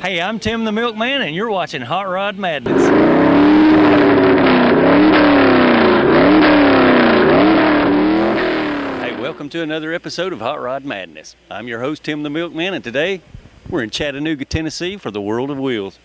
Hey, I'm Tim the Milkman, and you're watching Hot Rod Madness. Hey, welcome to another episode of Hot Rod Madness. I'm your host, Tim the Milkman, and today we're in Chattanooga, Tennessee for the World of Wheels.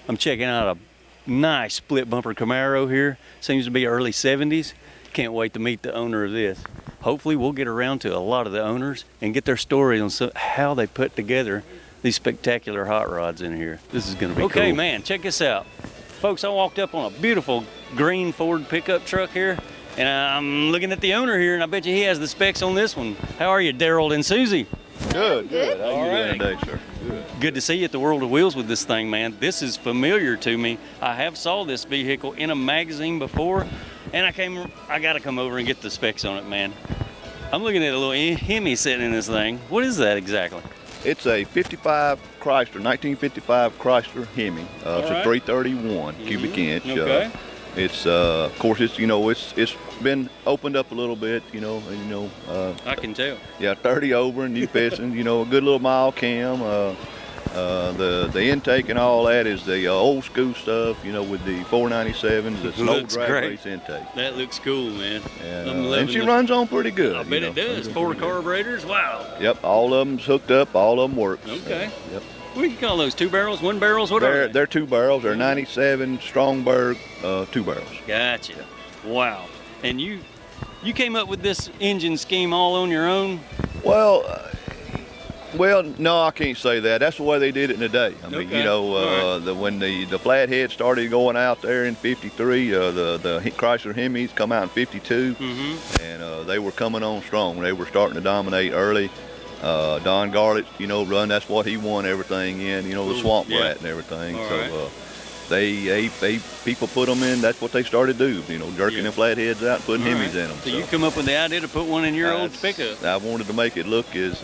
I'm checking out a nice split bumper Camaro here. Seems to be early 70s. Can't wait to meet the owner of this. Hopefully we'll get around to a lot of the owners and get their story on how they put together these spectacular hot rods in here. This is gonna be cool. Okay, man, check this out. Folks, I walked up on a beautiful green Ford pickup truck here, and I'm looking at the owner here, and I bet you he has the specs on this one. How are you, Daryl and Susie? Good. How you doing today, sir? Good to see you at the World of Wheels with this thing, man. This is familiar to me. I have saw this vehicle in a magazine before, and I gotta come over and get the specs on it, man. I'm looking at a little Hemi sitting in this thing. What is that exactly? It's a 1955 Chrysler Hemi. It's a 331 cubic inch. Okay. It's of course it's it's been opened up a little bit, I can tell. Yeah, 30 over, new pistons, a good little mile cam. The intake and all that is the old school stuff, with the 497s, the snow drag race intake. That looks cool, man. And she runs on pretty good. I bet it does. 4 carburetors, wow. Yep, all of them's hooked up, all of them work. Okay. Yep. What do you call those? 2 barrels, 1 barrels? What are they? They're 2 barrels. They're 97 Strongberg 2 barrels. Gotcha. Wow. And you came up with this engine scheme all on your own? Well, no, I can't say that. That's the way they did it in the day. I mean, when the flathead started going out there in '53, the Chrysler Hemis come out in '52, and they were coming on strong. They were starting to dominate early. Don Garlett, run. That's what he won everything in. The Swamp Rat and everything. People put them in. That's what they started to do. Jerking the flatheads out, and putting Hemis in them. So you come up with the idea to put one in your old pickup. I wanted to make it look as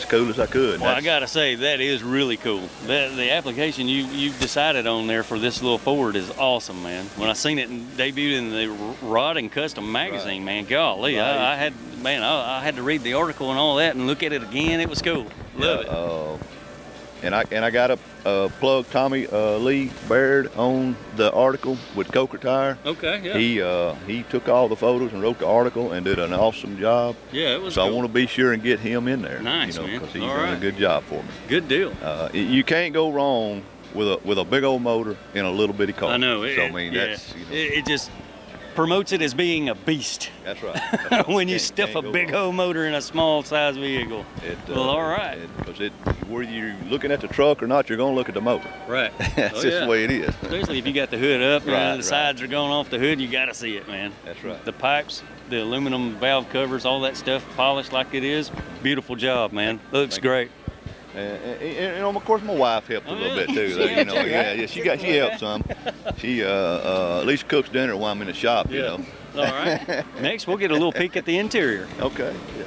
cool as I could. Well, I gotta say that is really cool. The application you decided on there for this little Ford is awesome, man. When I seen it debuted in the Rod and Custom magazine, man, golly, I had to read the article and all that and look at it again. It was cool. Love it. And I got a plug Tommy Lee Baird on the article with Coker Tire. Okay, yeah. He took all the photos and wrote the article and did an awesome job. Yeah, it was. So cool. I want to be sure and get him in there. Nice, man. Because he's done a good job for me. Good deal. You can't go wrong with a big old motor in a little bitty car. I know. That's it just promotes it as being a beast. That's right. When you stuff a big old motor in a small size vehicle. Well, all right. Because whether you're looking at the truck or not, you're going to look at the motor. Right. That's just the way it is. Especially if you got the hood up and the sides are going off the hood, you got to see it, man. That's right. The pipes, the aluminum valve covers, all that stuff polished like it is. Beautiful job, man. Looks great. And of course, my wife helped a little bit too. She helped some. She at least cooks dinner while I'm in the shop. All right. Next, we'll get a little peek at the interior. Okay. Yeah.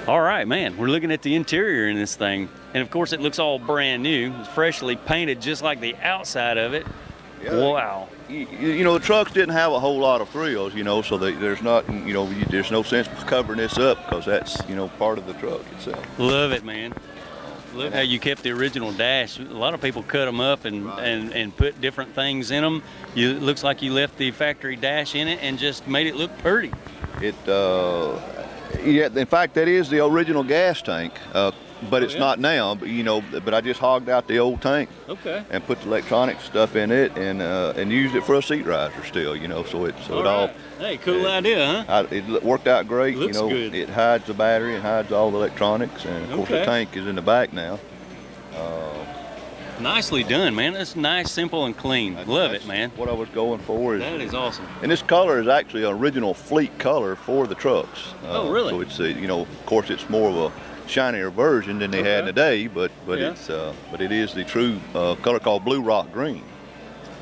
All right, man. We're looking at the interior in this thing, and of course, it looks all brand new. It's freshly painted, just like the outside of it. Yeah. Wow. The trucks didn't have a whole lot of frills, so there's not, there's no sense covering this up because that's, part of the truck itself. Love it, man. Love how you kept the original dash. A lot of people cut them up and put different things in them. It looks like you left the factory dash in it and just made it look pretty. In fact, that is the original gas tank. But it's not now, but I just hogged out the old tank and put the electronic stuff in it and used it for a seat riser still, so it all. Hey, cool idea, huh? It worked out great. Looks good. It hides the battery, it hides all the electronics, and of course the tank is in the back now. Nicely done, man. It's nice, simple, and clean. Love it, man. What I was going for that is awesome. And this color is actually an original fleet color for the trucks. Oh, really? So it's of course it's more of a shinier version than they had in the day, but it is the true color called Blue Rock Green.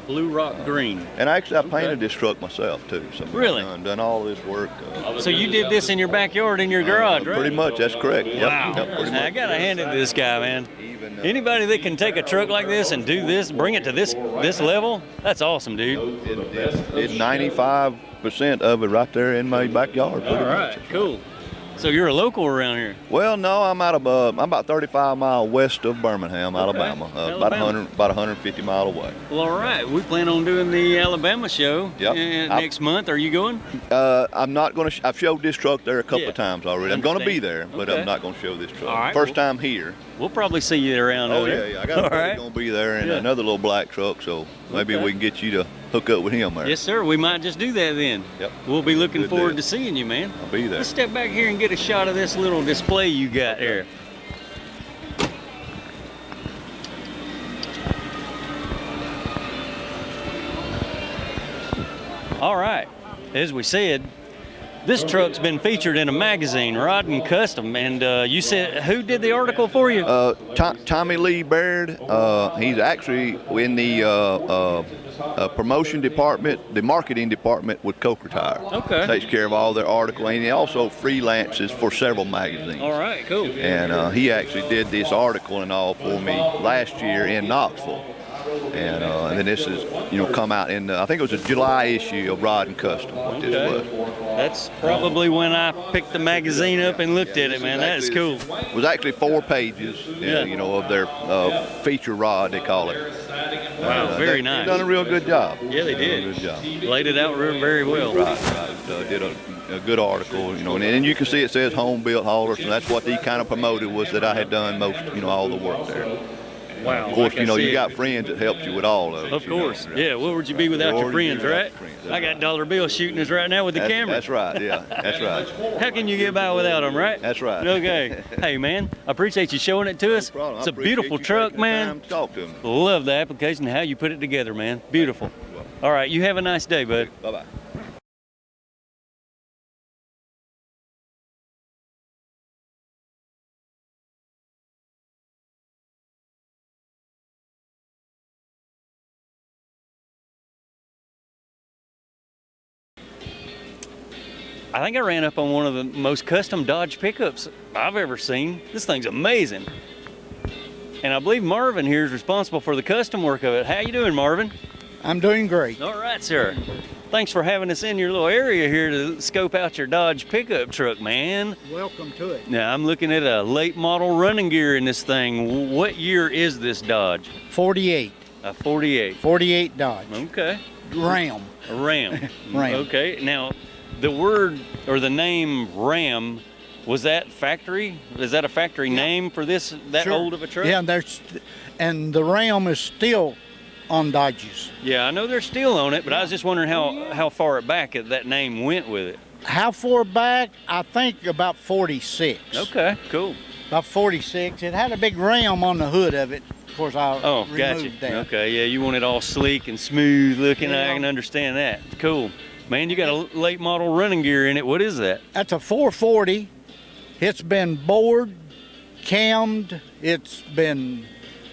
Blue Rock Green. And actually, I painted this truck myself too. So really? Done all this work. So you did this in your backyard, in your garage, right? Pretty much, that's correct. Wow. I gotta hand it to this guy, man. Anybody that can take a truck like this and do this, bring it to this level, that's awesome, dude. It's 95% of it right there in my backyard. All right, cool. So you're a local around here? Well, no, I'm about 35 miles west of Birmingham, Alabama. About 150 mile away. Well, all right. We plan on doing the Alabama show Yep. next month. Are you going? I'm not going to. I've showed this truck there a couple of times already. I'm going to be there, but Okay. I'm not going to show this truck. All right, First time here. We'll probably see you around over there. Yeah. I got a buddy going to be there and another little black truck, so maybe we can get you to hook up with him there. Yes, sir. We might just do that then. Yep. We'll be looking Good forward deal. to seeing you, man. I'll be there. Let's step back here and get a shot of this little display you got here. All right. As we said, this truck's been featured in a magazine, Rod and Custom, and you said, who did the article for you? Tommy Lee Baird. He's actually in the promotion department, the marketing department with Coker Tire. Okay. Takes care of all their article, and he also freelances for several magazines. All right, cool. And he actually did this article and all for me last year in Knoxville. And then this is, come out in, I think it was a July issue of Rod and Custom, what this was. That's probably when I picked the magazine up and looked at it, man. That's cool. It was actually 4 pages, of their feature rod, they call it. Wow, very nice. They've done a real good job. Yeah, they did. Good job. Laid it out very well. Right. Did a good article, and you can see it says home built haulers, and that's what he kind of promoted, was that I had done most, all the work there. Wow. Of course, you got friends that helped you with all of it. Of course. Yeah, where would you be without your friends, right? I got dollar bill shooting us right now with the camera. That's right, yeah. That's right. How can you get by without them, right? That's right. Okay. Hey, man, I appreciate you showing it to us. No problem. It's a beautiful truck, man. Talk to me. Love the application, how you put it together, man. Beautiful. All right, you have a nice day, bud. Bye-bye. I think I ran up on one of the most custom Dodge pickups I've ever seen. This thing's amazing. And I believe Marvin here is responsible for the custom work of it. How you doing, Marvin? I'm doing great. All right, sir. Thanks for having us in your little area here to scope out your Dodge pickup truck, man. Welcome to it. Now, I'm looking at a late model running gear in this thing. What year is this Dodge? 48. A 48. 48 Dodge. Okay. Ram. A Ram. Ram. Okay. Now, the word or the name Ram, was that factory? Is that a factory name for this, that Sure. old of a truck? Yeah, and the Ram is still on Dodges. Yeah, I know they're still on it, but I was just wondering how far back that name went with it. How far back? I think about 46. Okay, cool. About 46. It had a big Ram on the hood of it. Of course, I Oh, gotcha. removed that. Okay, yeah, you want it all sleek and smooth looking. Yeah. I can understand that. Cool. Man, you got a late model running gear in it. What is that? That's a 440. It's been bored, cammed. It's been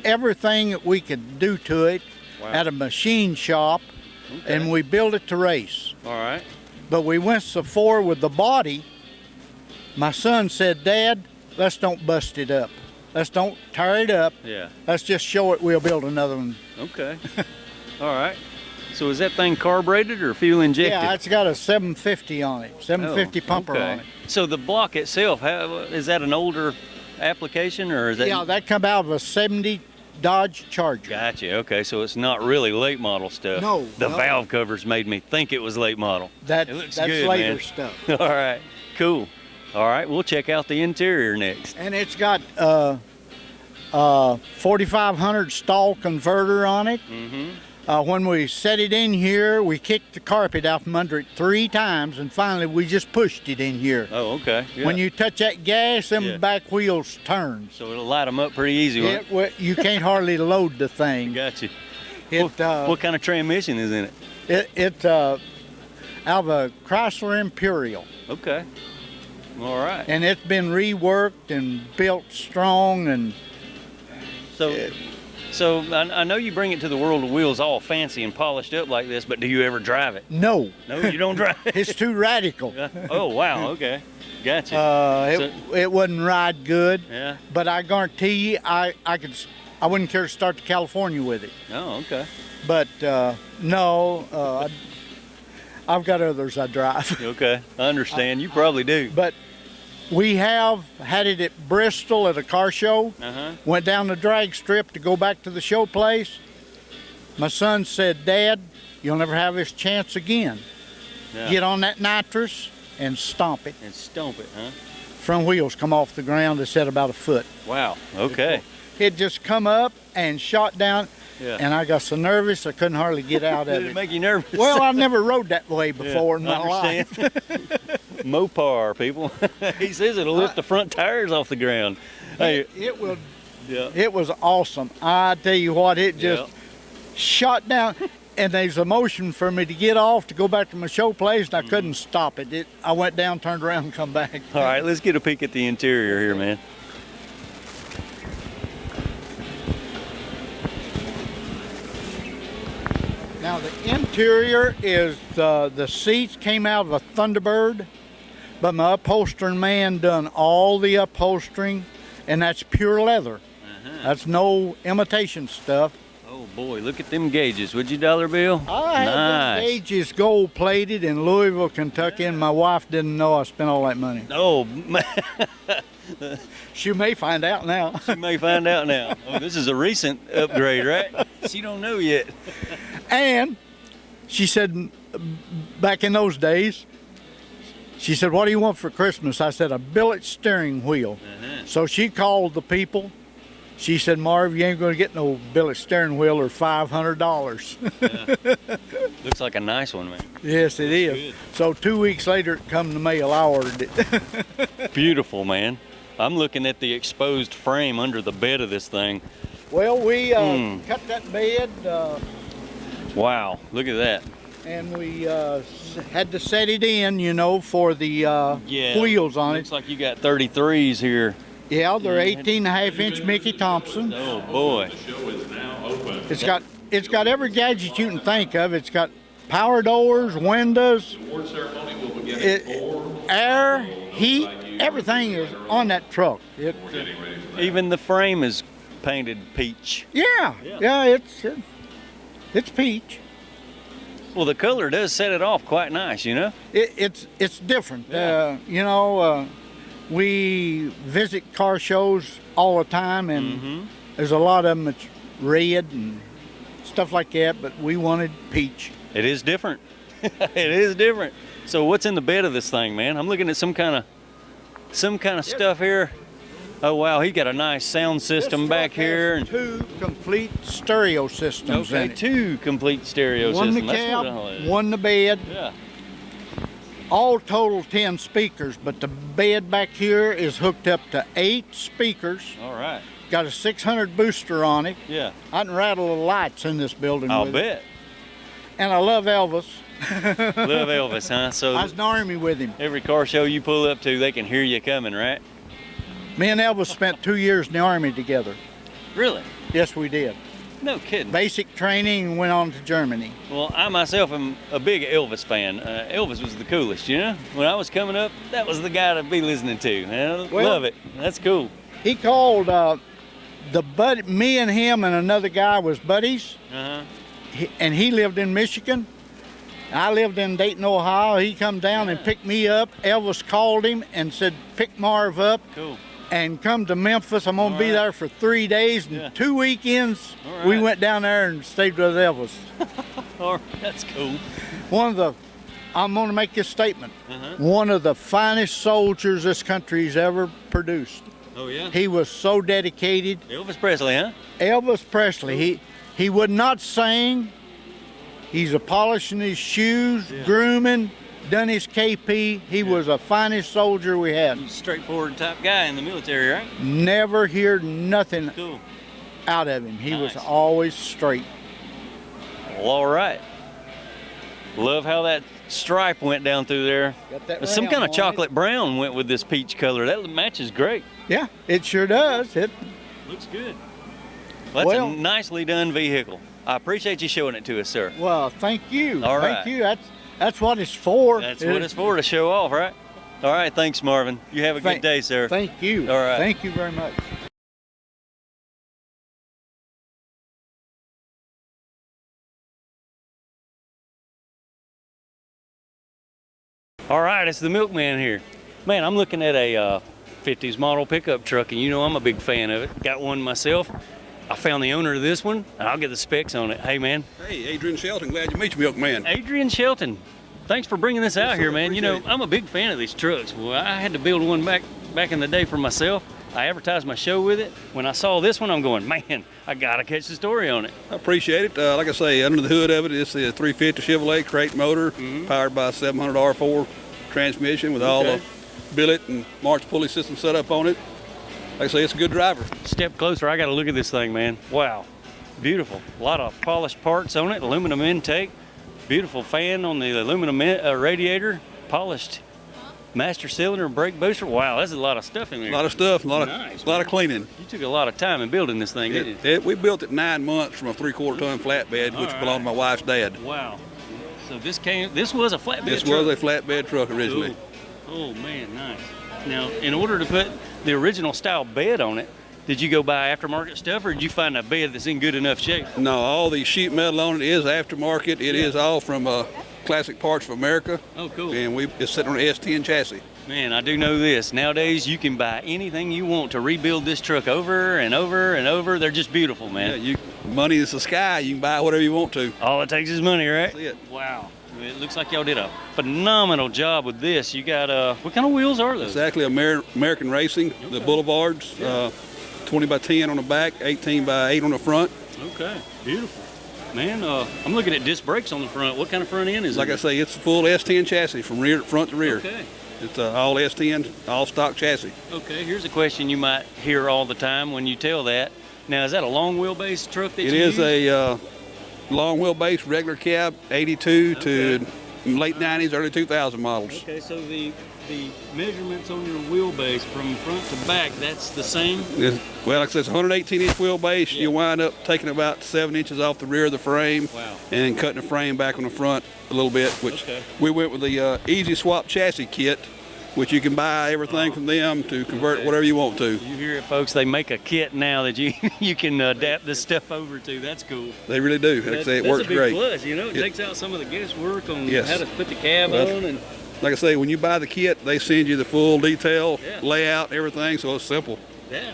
everything that we could do to it at a machine shop, Okay. and we built it to race. All right. But we went so far with the body, my son said, Dad, let's don't bust it up. Let's don't tear it up. Yeah. Let's just show it we'll build another one. Okay. All right. So is that thing carbureted or fuel injected? Yeah, it's got a 750 on it, 750 pumper okay. on it. So the block itself, is that an older application or is that? Yeah, that come out of a 70 Dodge Charger. Gotcha. Okay, so it's not really late model stuff. No, The no. valve covers made me think it was late model. That, It looks that's good, later man. stuff. All right. Cool. All right, we'll check out the interior next. And it's got 4500 stall converter on it. Mm-hmm. When we set it in here, we kicked the carpet out from under it 3 times, and finally we just pushed it in here. Oh, okay. Yeah. When you touch that gas, them Yeah. back wheels turn. So it'll light them up pretty easy, won't it? You can't hardly load the thing. Gotcha. It, What kind of transmission is in it? It's out of a Chrysler Imperial, Okay. All right. and it's been reworked and built strong. And So I know you bring it to the World of Wheels all fancy and polished up like this, but do you ever drive it? no, No, you don't drive it. it's too radical. Oh, wow. Okay. Gotcha. It wouldn't ride good. Yeah. But I guarantee you, I wouldn't care to start to California with it. Oh, okay. But no, I've got others I drive. Okay. I understand. You probably do. But We have had it at Bristol at a car show. Uh-huh. Went down the drag strip to go back to the show place. My son said, "Dad, you'll never have this chance again. Yeah. Get on that nitrous and stomp it." And stomp it, huh? Front wheels come off the ground. They said about a foot. Wow. Okay. It just come up and shot down, Yeah. and I got so nervous I couldn't hardly get out of Did it it. make you nervous? Well, I've never rode that way before in I my life. understand. Mopar, people. He says it'll lift the front tires off the ground. Hey, It was yeah. it was awesome. I tell you what, it just shot down, and there's a motion for me to get off to go back to my show place, and I couldn't stop it. I went down, turned around, and come back. All right, let's get a peek at the interior here, man. Now the interior is the seats came out of a Thunderbird, but my upholstering man done all the upholstering, and that's pure leather. That's no imitation stuff. Oh boy, look at them gauges. Would you, dollar bill? I had Nice. them gauges gold plated in Louisville, Kentucky, and my wife didn't know I spent all that money. Oh, man. She may find out now. You may find out now. Oh, this is a recent upgrade, right? She don't know yet. And she said, back in those days, she said, "What do you want for Christmas?" I said, "A billet steering wheel." So she called the people. She said, "Marv, you ain't going to get no billet steering wheel or $500. Looks like a nice one, man. Yes, it is. good. So 2 weeks later, it come in the mail. I ordered it. Beautiful, man. I'm looking at the exposed frame under the bed of this thing. Well, we cut that bed, Wow, look at that. and we had to set it in, you know, for the Yeah. wheels on Looks it. like you got 33s here. Yeah, they're 18.5-inch Mickey Thompson. Oh boy. It's got every gadget you can think of. It's got power doors, windows, air, heat, everything is on that truck. Even the frame is painted peach. Yeah, it's peach. Well, the color does set it off quite nice, you know? It's different. Yeah. We visit car shows all the time, and there's a lot of them that's red and stuff like that, but we wanted peach. It is different. It is different. So what's in the bed of this thing, man? I'm looking at some kind of stuff here. Oh wow, he got a nice sound system This back truck here. has two complete stereo systems Okay, in it. 2 complete stereo One in systems. the That's what all it cab, is. one in the bed. Yeah. All total 10 speakers, but the bed back here is hooked up to 8 speakers. All right. Got a 600 booster on it. Yeah. I can rattle the lights in this building I'll with it. bet. And I love Elvis. Love Elvis, huh? So I was in the Army with him. every car show you pull up to, they can hear you coming, right? Me and Elvis spent 2 years in the Army together. Really? Yes, we did. No kidding. Basic training and went on to Germany. Well, I myself am a big Elvis fan. Elvis was the coolest, you know? When I was coming up, that was the guy to be listening to. I Well- love it. That's cool. He called me and him and another guy was buddies, Uh-huh. and he lived in Michigan. I lived in Dayton, Ohio. He come down and picked me up. Elvis called him and said, "Pick Marv up Cool. and come to Memphis. I'm gonna All be right. there for 3 days." And Yeah. 2 weekends, All we right. went down there and stayed with Elvis. Oh, that's cool. I'm gonna make this statement. Uh-huh. One of the finest soldiers this country's ever produced. Oh, yeah? He was so dedicated. Elvis Presley, huh? Elvis Presley, he would not sing. He's a polishing his shoes, grooming, done his KP. He was the finest soldier we had. Straightforward type guy in the military, right? Never hear nothing Cool. out of him. He was Nice. always straight. Well, all right. Love how that stripe went down through there. Got that Some round kind of on it. chocolate brown went with this peach color. That matches great. Yeah, it sure does. Looks good. Well, that's Well- a nicely done vehicle. I appreciate you showing it to us, sir. Well, thank you. All Thank right. you. That's what it's for. That's what it's for, to show off, right? All right, thanks, Marvin. You have a good Thank- day, sir. Thank you. All right. Thank you very much. All right, it's the milkman here. Man, I'm looking at a 50s model pickup truck, and you know I'm a big fan of it. Got one myself. I found the owner of this one, and I'll get the specs on it. Hey, man. Hey, Adrian Shelton, glad to meet you, Milkman. Adrian Shelton, thanks for bringing this out here, man. You know, I'm a big fan of these trucks. Well, I had to build one back in the day for myself. I advertised my show with it. When I saw this one, I'm going, man, I gotta catch the story on it. I appreciate it. Like I say, under the hood of it, it's the 350 Chevrolet crate motor, powered by a 700 R4 transmission with all the billet and march pulley system set up on it. Like I say, it's a good driver. Step closer, I gotta look at this thing, man. Wow, beautiful. A lot of polished parts on it, aluminum intake, beautiful fan on the aluminum radiator, polished master cylinder, brake booster. Wow, that's a lot of stuff in there. A lot of stuff, Nice, a lot of cleaning. You took a lot of time in building this thing, didn't you? We built it 9 months from a 3/4 ton flatbed, which belonged to my wife's dad. Wow. So this was a flatbed This truck? was a flatbed truck originally. Cool. Oh man, nice. Now, in order to put the original style bed on it, did you go buy aftermarket stuff, or did you find a bed that's in good enough shape? No, all the sheet metal on it is aftermarket. It is all from Classic Parts of America. Oh, cool. And it's sitting on an S10 chassis. Man, I do know this. Nowadays, you can buy anything you want to rebuild this truck over and over and over. They're just beautiful, man. Yeah, money is the sky. You can buy whatever you want to. All it takes is money, right? That's it. Wow. It looks like y'all did a phenomenal job with this. You got, what kind of wheels are those? Exactly, American Racing, the Boulevards, 20 by 10 on the back, 18 by 8 on the front. Okay, beautiful. Man, I'm looking at disc brakes on the front. What kind of front end is it? Like I say, it's a full S10 chassis from front to rear. Okay. It's all S10, all stock chassis. Okay, here's a question you might hear all the time when you tell that. Now, is that a long wheelbase truck that It you is use? a long wheelbase, regular cab, 82 to late 90s, early 2000 models. Okay, so the measurements on your wheelbase from front to back, that's the same? Well, like I said, it's a 118-inch wheelbase. You wind up taking about 7 inches off the rear of the frame. Wow. And then cutting the frame back on the front a little bit, which we went with the Easy Swap chassis kit, which you can buy everything from them to convert whatever you want to. You hear it, folks. They make a kit now that you can adapt this stuff over to. That's cool. They really do. Like I say, it works great. That's a big plus, you know. It takes out some of the guesswork on how to put the cab on. And like I say, when you buy the kit, they send you the full detail, layout, everything, so it's simple.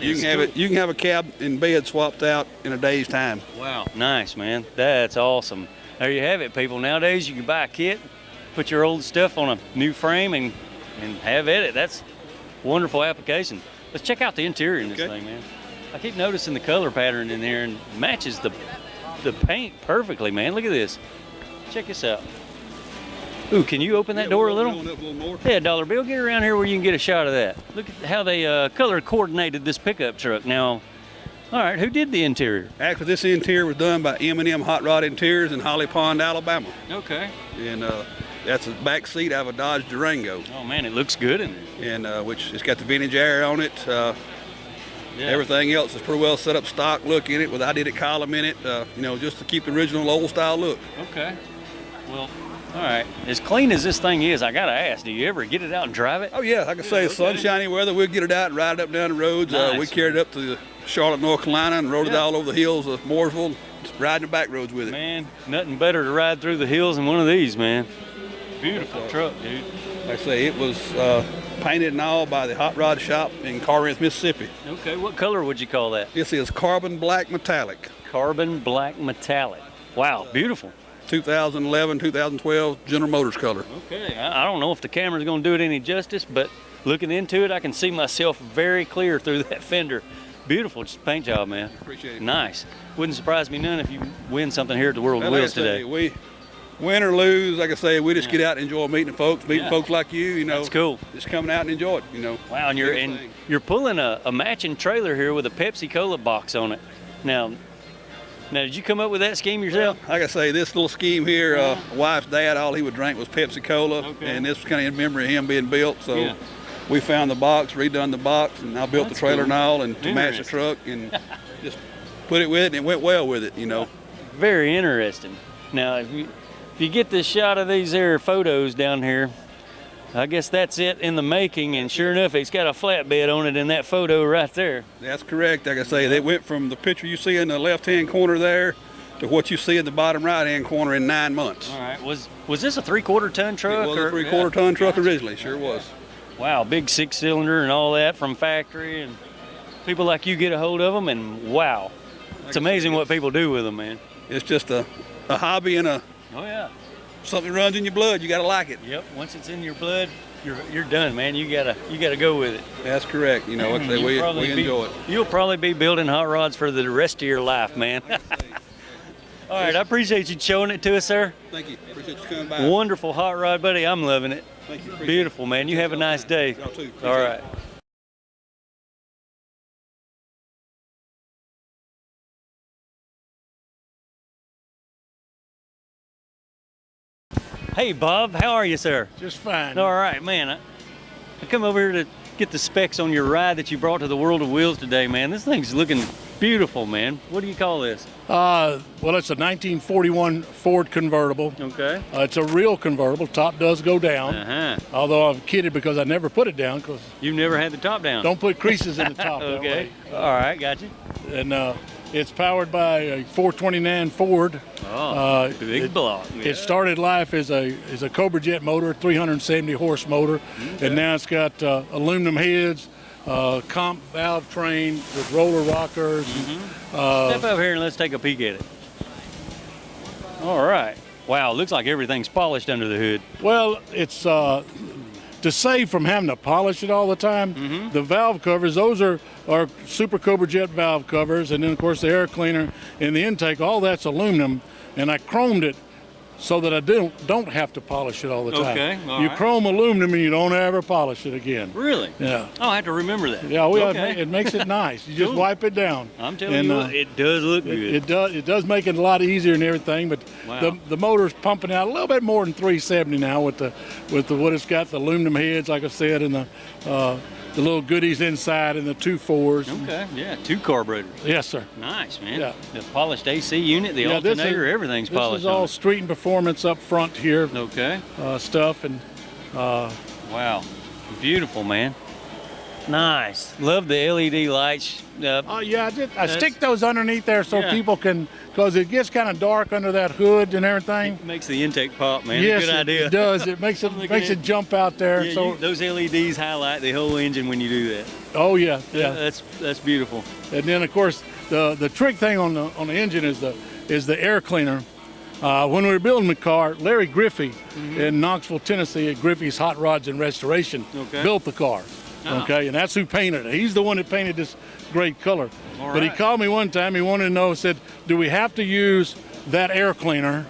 You can have a cab and bed swapped out in a day's time. Wow, nice, man. That's awesome. There you have it, people. Nowadays, you can buy a kit, put your old stuff on a new frame, and have at it. That's a wonderful application. Let's check out the interior in this thing, man. I keep noticing the color pattern in there and matches the paint perfectly, man. Look at this. Check this out. Ooh, can you open that door a little? Yeah, Dollar Bill, get around here where you can get a shot of that. Look at how they color coordinated this pickup truck. Now, all right, who did the interior? Actually, this interior was done by M&M Hot Rod Interiors in Holly Pond, Alabama. Okay. And that's the back seat out of a Dodge Durango. Oh man, it looks good in there. And which it's got the vintage air on it. Everything else is pretty well set up stock look in it with I-did-it column in it, just to keep the original old style look. Okay. Well, all right. As clean as this thing is, I gotta ask, do you ever get it out and drive it? Oh yeah, like I say, sunshiny weather, we'll get it out and ride it up down the roads. Nice. We carried it up to Charlotte, North Carolina, and rode it all over the hills of Mooresville, riding the back roads with it. Man, nothing better to ride through the hills than one of these, man. Beautiful truck, dude. Like I say, it was painted and all by the Hot Rod Shop in Corinth, Mississippi. Okay, what color would you call that? This is carbon black metallic. Carbon black metallic. Wow, beautiful. 2011, 2012 General Motors color. Okay, I don't know if the camera's gonna do it any justice, but looking into it, I can see myself very clear through that fender. Beautiful paint job, man. Appreciate it. Nice. Wouldn't surprise me none if you win something here at the World of Wheels today. We win or lose, like I say, we just get out and enjoy meeting folks, folks like you, That's cool. Just coming out and enjoy it, Wow, and you're pulling a matching trailer here with a Pepsi Cola box on it. Now, did you come up with that scheme yourself? Like I say, this little scheme here, wife's dad, all he would drink was Pepsi Cola, and this was kind of in memory of him being built. So we found the box, redone the box, and I built the trailer and all, and to match the truck, and just put it with it, and it went well with it, Very interesting. Now, if you get this shot of these there photos down here, I guess that's it in the making, and sure enough, it's got a flatbed on it in that photo right there. That's correct. Like I say, they went from the picture you see in the left-hand corner there to what you see in the bottom right-hand corner in 9 months. All right. Was this a 3/4 ton truck? It was a 3/4 ton truck originally. Sure was. Wow, big 6-cylinder and all that from factory, and people like you get a hold of them, and wow, it's amazing what people do with them, man. It's just a hobby and Oh yeah. something runs in your blood. You got to like it. Yep. Once it's in your blood, you're done, man. You gotta go with it. That's correct. You know, like I say, we enjoy it. You'll probably be building hot rods for the rest of your life, man. All right, I appreciate you showing it to us, sir. Thank you. Appreciate you coming by. Wonderful hot rod, buddy. I'm loving it. Thank you. Beautiful, man. You have a nice day. Y'all too. All right. Hey, Bob. How are you, sir? Just fine. All right, man. I come over here to get the specs on your ride that you brought to the World of Wheels today, man. This thing's looking beautiful, man. What do you call this? Well, it's a 1941 Ford convertible. Okay. It's a real convertible. Top does go down. Although I'm kidding because I never put it down because You've never had the top down. don't put creases in the top. That Okay. way. All right, got you. And it's powered by a 429 Ford. Oh, big block. It started life as a Cobra Jet motor, 370 horse motor, and now it's got aluminum heads, comp valve train with roller rockers. Step over here and let's take a peek at it. All right. Wow, looks like everything's polished under the hood. Well, it's to save from having to polish it all the time. The valve covers, those are Super Cobra Jet valve covers, and then of course the air cleaner and the intake, all that's aluminum, and I chromed it so that I don't have to polish it all the time. Okay, all you right. chrome aluminum and you don't ever polish it again. Really? Yeah. Oh, I have to remember that. Yeah, Okay. it makes it nice. You just Cool. wipe it down. I'm telling you, it does look good. It does make it a lot easier and everything, but Wow. the motor's pumping out a little bit more than 370 now with the what it's got, the aluminum heads, like I said, and the little goodies inside and the 2.4s. Okay, yeah, 2 carburetors. Yes, sir. Nice, man. Yeah. The polished AC unit, the Yeah, this alternator, is- everything's This polished is all on street and performance up front here it. Okay. stuff, and Wow. Beautiful, man. Nice. Love the LED lights. yeah, I stick those underneath there so Yeah. people can, because it gets kind of dark under that hood and everything. Makes the intake pop, man. Yes, Good idea. it does. It makes it Look makes at it jump out there. Yeah, so those LEDs highlight the whole engine when you do that. oh yeah, yeah. That's beautiful. And then of course the trick thing on the engine is the air cleaner. When we were building the car, Larry Griffey in Knoxville, Tennessee, at Griffey's Hot Rods and Restoration, Okay. built the car. Oh. Okay, and that's who painted it. He's the one that painted this great color. All But he right. called me one time. He wanted to know, said, "Do we have to use that air cleaner?"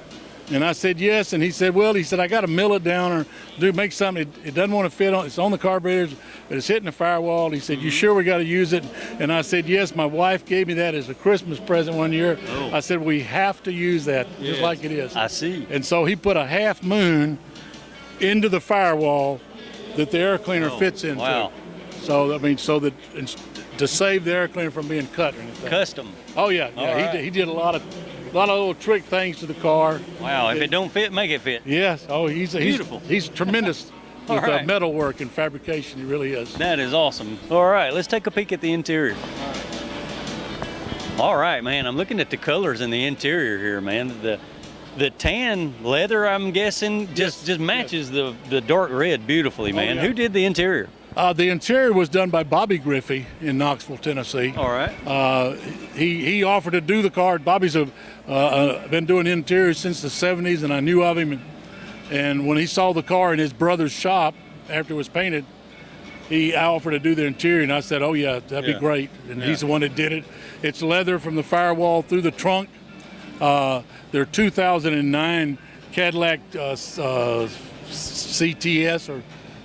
And I said yes. And he said, "Well," he said, "I got to mill it down or make something. It doesn't want to fit on. It's on the carburetors, but it's hitting the firewall." He said, "You sure we got to use it?" And I said, "Yes." My wife gave me that as a Christmas present one year. Oh. I said, "We have to use that just Yes. like it is." I see. And so he put a half moon into the firewall that the air cleaner fits into. Wow. So I mean, so that to save the air cleaner from being cut or anything. Custom. Oh yeah, All yeah. right. He did a lot of little trick things to the car. Wow. If it don't fit, make it fit. Yes. Oh, Beautiful. He's tremendous All with right. metal work and fabrication. He really is. That is awesome. All right, let's take a peek at the interior. All right, man. I'm looking at the colors in the interior here, man. The tan leather, I'm guessing, just matches the dark red beautifully, man. yeah. Who did the interior? The interior was done by Bobby Griffey in Knoxville, Tennessee. All right. He offered to do the car. Bobby's been doing interiors since the 70s, and I knew of him. And when he saw the car in his brother's shop after it was painted, I offered to do the interior, and I said, "Oh yeah, that'd Yeah. be great." And Yeah. he's the one that did it. It's leather from the firewall through the trunk. They're 2009 Cadillac CTS or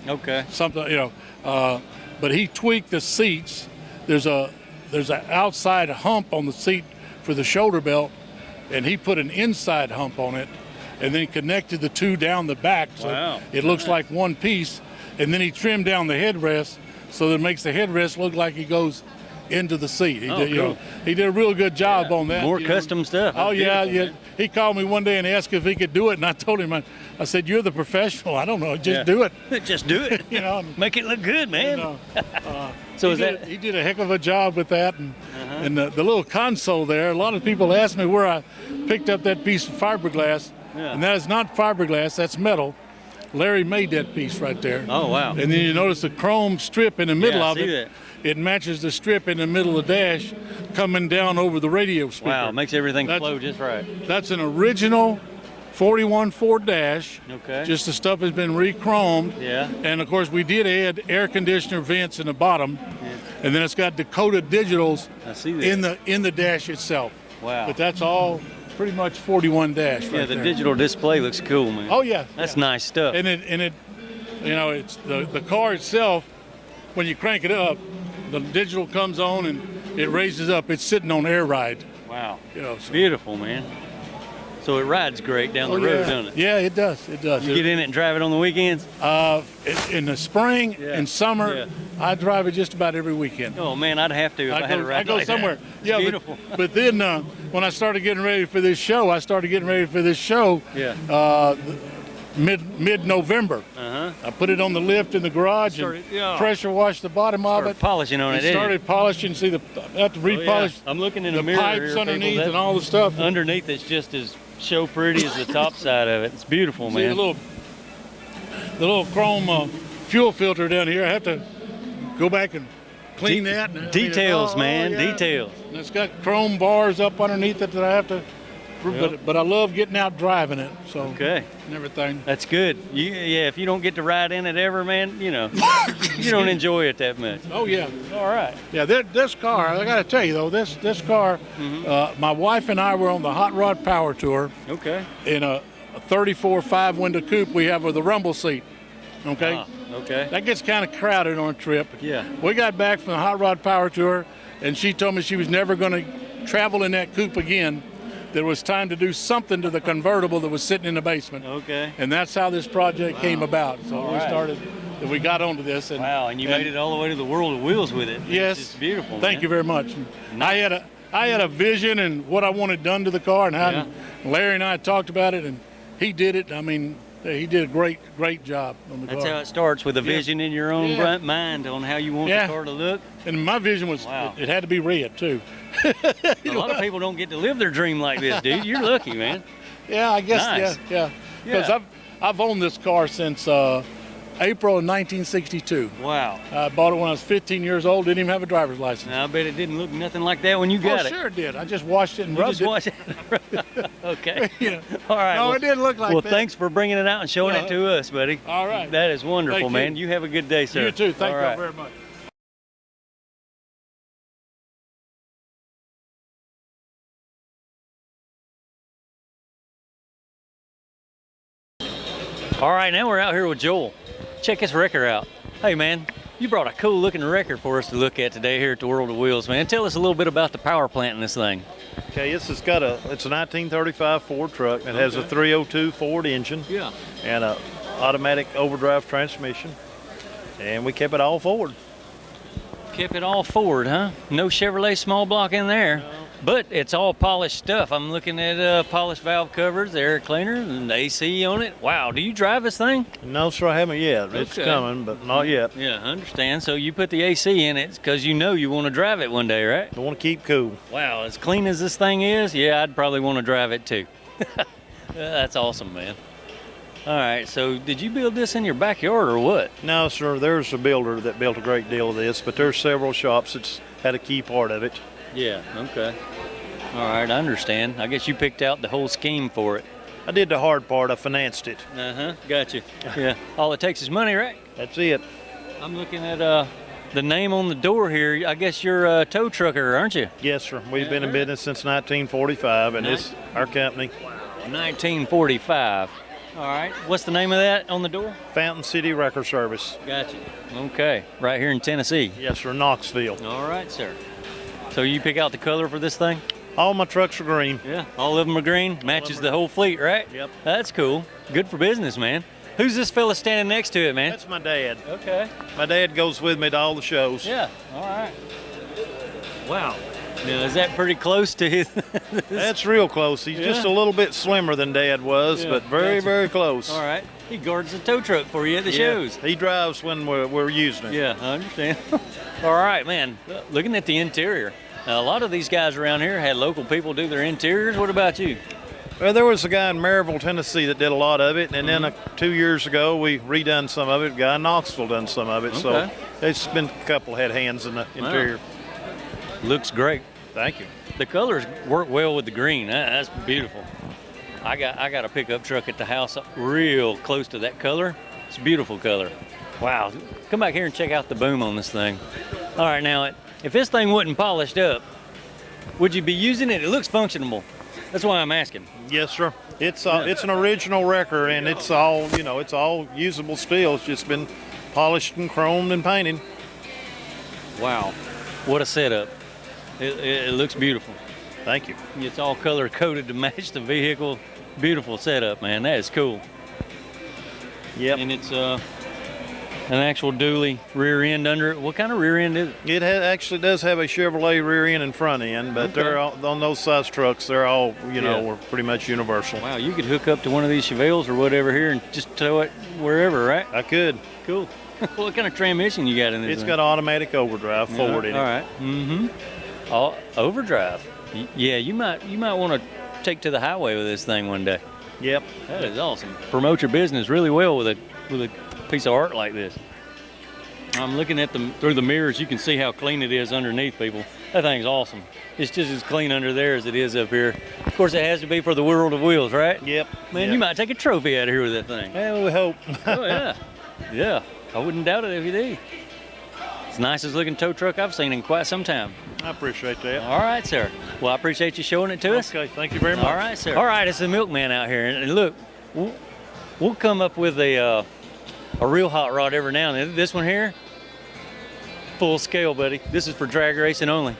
Okay. something, you know. But he tweaked the seats. There's an outside hump on the seat for the shoulder belt, and he put an inside hump on it, and then connected the two down the back, so Wow. it looks like one piece. And then he trimmed down the headrest, so that it makes the headrest look like he goes into the seat. He Oh, did, cool. he did a real good job on that. More you know. custom stuff. Oh That's yeah, beautiful, yeah. man. He called me one day and asked if he could do it, and I told him, I said, "You're the professional. I don't know. Just Yeah. do it." Just do it. You know. Make it look good, man. You know, So he is did, that? he did a heck of a job with that, and the little console there. A lot of people ask me where I picked up that piece of fiberglass, Yeah. and that is not fiberglass. That's metal. Larry made that piece right there. Oh, wow. And then you notice the chrome strip in the middle I of see it. that. It matches the strip in the middle of the dash coming down over the radio speaker. Wow, makes everything flow just right. That's an original 41 Ford dash. Okay. Just the stuff has been re-chromed. Yeah. And of course we did add air conditioner vents in the bottom. Yeah. And then it's got Dakota digitals I see that. in the dash itself. Wow. But that's all pretty much 41 dash Yeah, right the there. digital display looks cool, man. Oh yeah. That's yeah. nice stuff. And it you know, it's the car itself, when you crank it up, the digital comes on and it raises up. It's sitting on air ride. Wow. You know, so. Beautiful, man. So it rides great down the road, doesn't it? Yeah, it does. It does. You get in it and drive it on the weekends? In the spring and summer, Yeah. I drive it just about every weekend. Oh man, I'd have to if I had to ride I go like that. somewhere. It's Yeah, beautiful. But then when I started getting ready for this show, Yeah. mid-November. I put it on the lift in the garage and pressure washed the bottom of it. Polishing on it, And didn't you? started polishing. See, I have to repolish I'm looking in the mirror pipes here, underneath people. and all the stuff. Underneath it's just as so pretty as the top side of it. It's beautiful, See man. the little chrome fuel filter down here. I have to go back and clean that. And, Details, man, yeah. details. And it's got chrome bars up underneath it that I have to. But I love getting out driving it. So Okay. and everything. That's good. Yeah, if you don't get to ride in it ever, man, you know, you don't enjoy it that much. Oh yeah. All right. Yeah, this car, I got to tell you though, this car, my wife and I were on the Hot Rod Power Tour Okay. in a 34 5-window coupe we have with a rumble seat. Okay. Okay. That gets kind of crowded on a trip. Yeah. We got back from the Hot Rod Power Tour, and she told me she was never going to travel in that coupe again. There was time to do something to the convertible that was sitting in the basement. Okay. And that's how this project came about. So All we right. started, we got onto this. And, Wow, and you made it all the way to the World of Wheels with it. Yes. It's beautiful. Thank you very much. I had a vision and what I wanted done to the car, and how Yeah. Larry and I talked about it, and he did it. I mean, he did a great job on the That's car. how it starts, with a vision in your own Yeah. mind on how you want Yeah. the car to look. And my vision was Wow. it had to be red too. A lot of people don't get to live their dream like this, dude. You're lucky, man. Yeah, I guess. Nice. Yeah. Because Yeah. I've owned this car since April of 1962. Wow. I bought it when I was 15 years old. Didn't even have a driver's license. Now, I bet it didn't look nothing like that when you got Oh, it. sure it did. I just washed it and You rubbed just it. watch it. Okay. Yeah. All right. No, well, it didn't look like well, that. thanks for bringing it out and showing it to us, buddy. All right. That is wonderful, Thank you. man. You have a good day, sir. You too. Thank All you right. very much. All right, now we're out here with Joel. Check his wrecker out. Hey, man, you brought a cool looking wrecker for us to look at today here at the World of Wheels, man. Tell us a little bit about the power plant in this thing. Okay, it's a 1935 Ford truck that has a 302 Ford engine Yeah. and a automatic overdrive transmission, and we kept it all Ford. Kept it all Ford, huh? No Chevrolet small block in there. But it's all polished stuff. I'm looking at polished valve covers, the air cleaner, and the AC on it. Wow, do you drive this thing? No, sir, I haven't yet. It's Okay. coming, but not yet. Yeah, I understand. So you put the AC in it because you know you want to drive it one day, right? I want to keep cool. Wow, as clean as this thing is, yeah, I'd probably want to drive it too. That's awesome, man. All right, so did you build this in your backyard or what? No, sir, there's a builder that built a great deal of this, but there's several shops that's had a key part of it. Yeah, okay. All right, I understand. I guess you picked out the whole scheme for it. I did the hard part. I financed it. Uh-huh, gotcha. Yeah, all it takes is money, right? That's it. I'm looking at the name on the door here. I guess you're a tow trucker, aren't you? Yes, sir. We've been in business since 1945, and it's our company. 1945. All right. What's the name of that on the door? Fountain City Wrecker Service. Gotcha. Okay. Right here in Tennessee. Yes, sir, Knoxville. All right, sir. So you pick out the color for this thing? All my trucks are green. Yeah. All of them are green. Matches the whole fleet, right? Yep. That's cool. Good for business, man. Who's this fella standing next to it, man? That's my dad. Okay. My dad goes with me to all the shows. Yeah. All right. Wow. Now, is that pretty close to his? That's real close. He's just a little bit slimmer than Dad was, Yeah, but very, gotcha. very close. All right. He guards the tow truck for you at the Yeah, shows. he drives when we're using it. Yeah, I understand. All right, man. Looking at the interior. Now, a lot of these guys around here had local people do their interiors. What about you? Well, there was a guy in Maryville, Tennessee that did a lot of it, and then 2 years ago we redone some of it. A guy in Knoxville done some of it, so it's been a couple had hands in the interior. Looks great. Thank you. The colors work well with the green. That's beautiful. I got a pickup truck at the house real close to that color. It's a beautiful color. Wow. Come back here and check out the boom on this thing. All right, now, if this thing wasn't polished up, would you be using it? It looks functional. That's why I'm asking. Yes, sir. It's an original wrecker, and it's all it's all usable steel. It's just been polished and chromed and painted. Wow, what a setup! It looks beautiful. Thank you. It's all color coded to match the vehicle. Beautiful setup, man. That is cool. Yep. And it's an actual dually rear end under it. What kind of rear end is it? It actually does have a Chevrolet rear end and front end, but they're all, on those size trucks. They're all we're pretty much universal. Wow, you could hook up to one of these Chevelles or whatever here and just tow it wherever, right? I could. Cool. What kind of transmission you got in this? It's got automatic overdrive forward in it. All right. Overdrive. Yeah, you might want to take to the highway with this thing one day. Yep. That is awesome. Promote your business really well with a piece of art like this. I'm looking at them through the mirrors. You can see how clean it is underneath, people. That thing's awesome. It's just as clean under there as it is up here. Of course, it has to be for the World of Wheels, right? Yep. Man, you might take a trophy out of here with that thing. Yeah, we hope. Oh, yeah. Yeah. I wouldn't doubt it if you did. It's the nicest looking tow truck I've seen in quite some time. I appreciate that. All right, sir. Well, I appreciate you showing it to us. Okay, thank you very much. All right, sir. All right, it's the milkman out here. And look, we'll come up with a real hot rod every now and then. This one here, full scale, buddy. This is for drag racing only.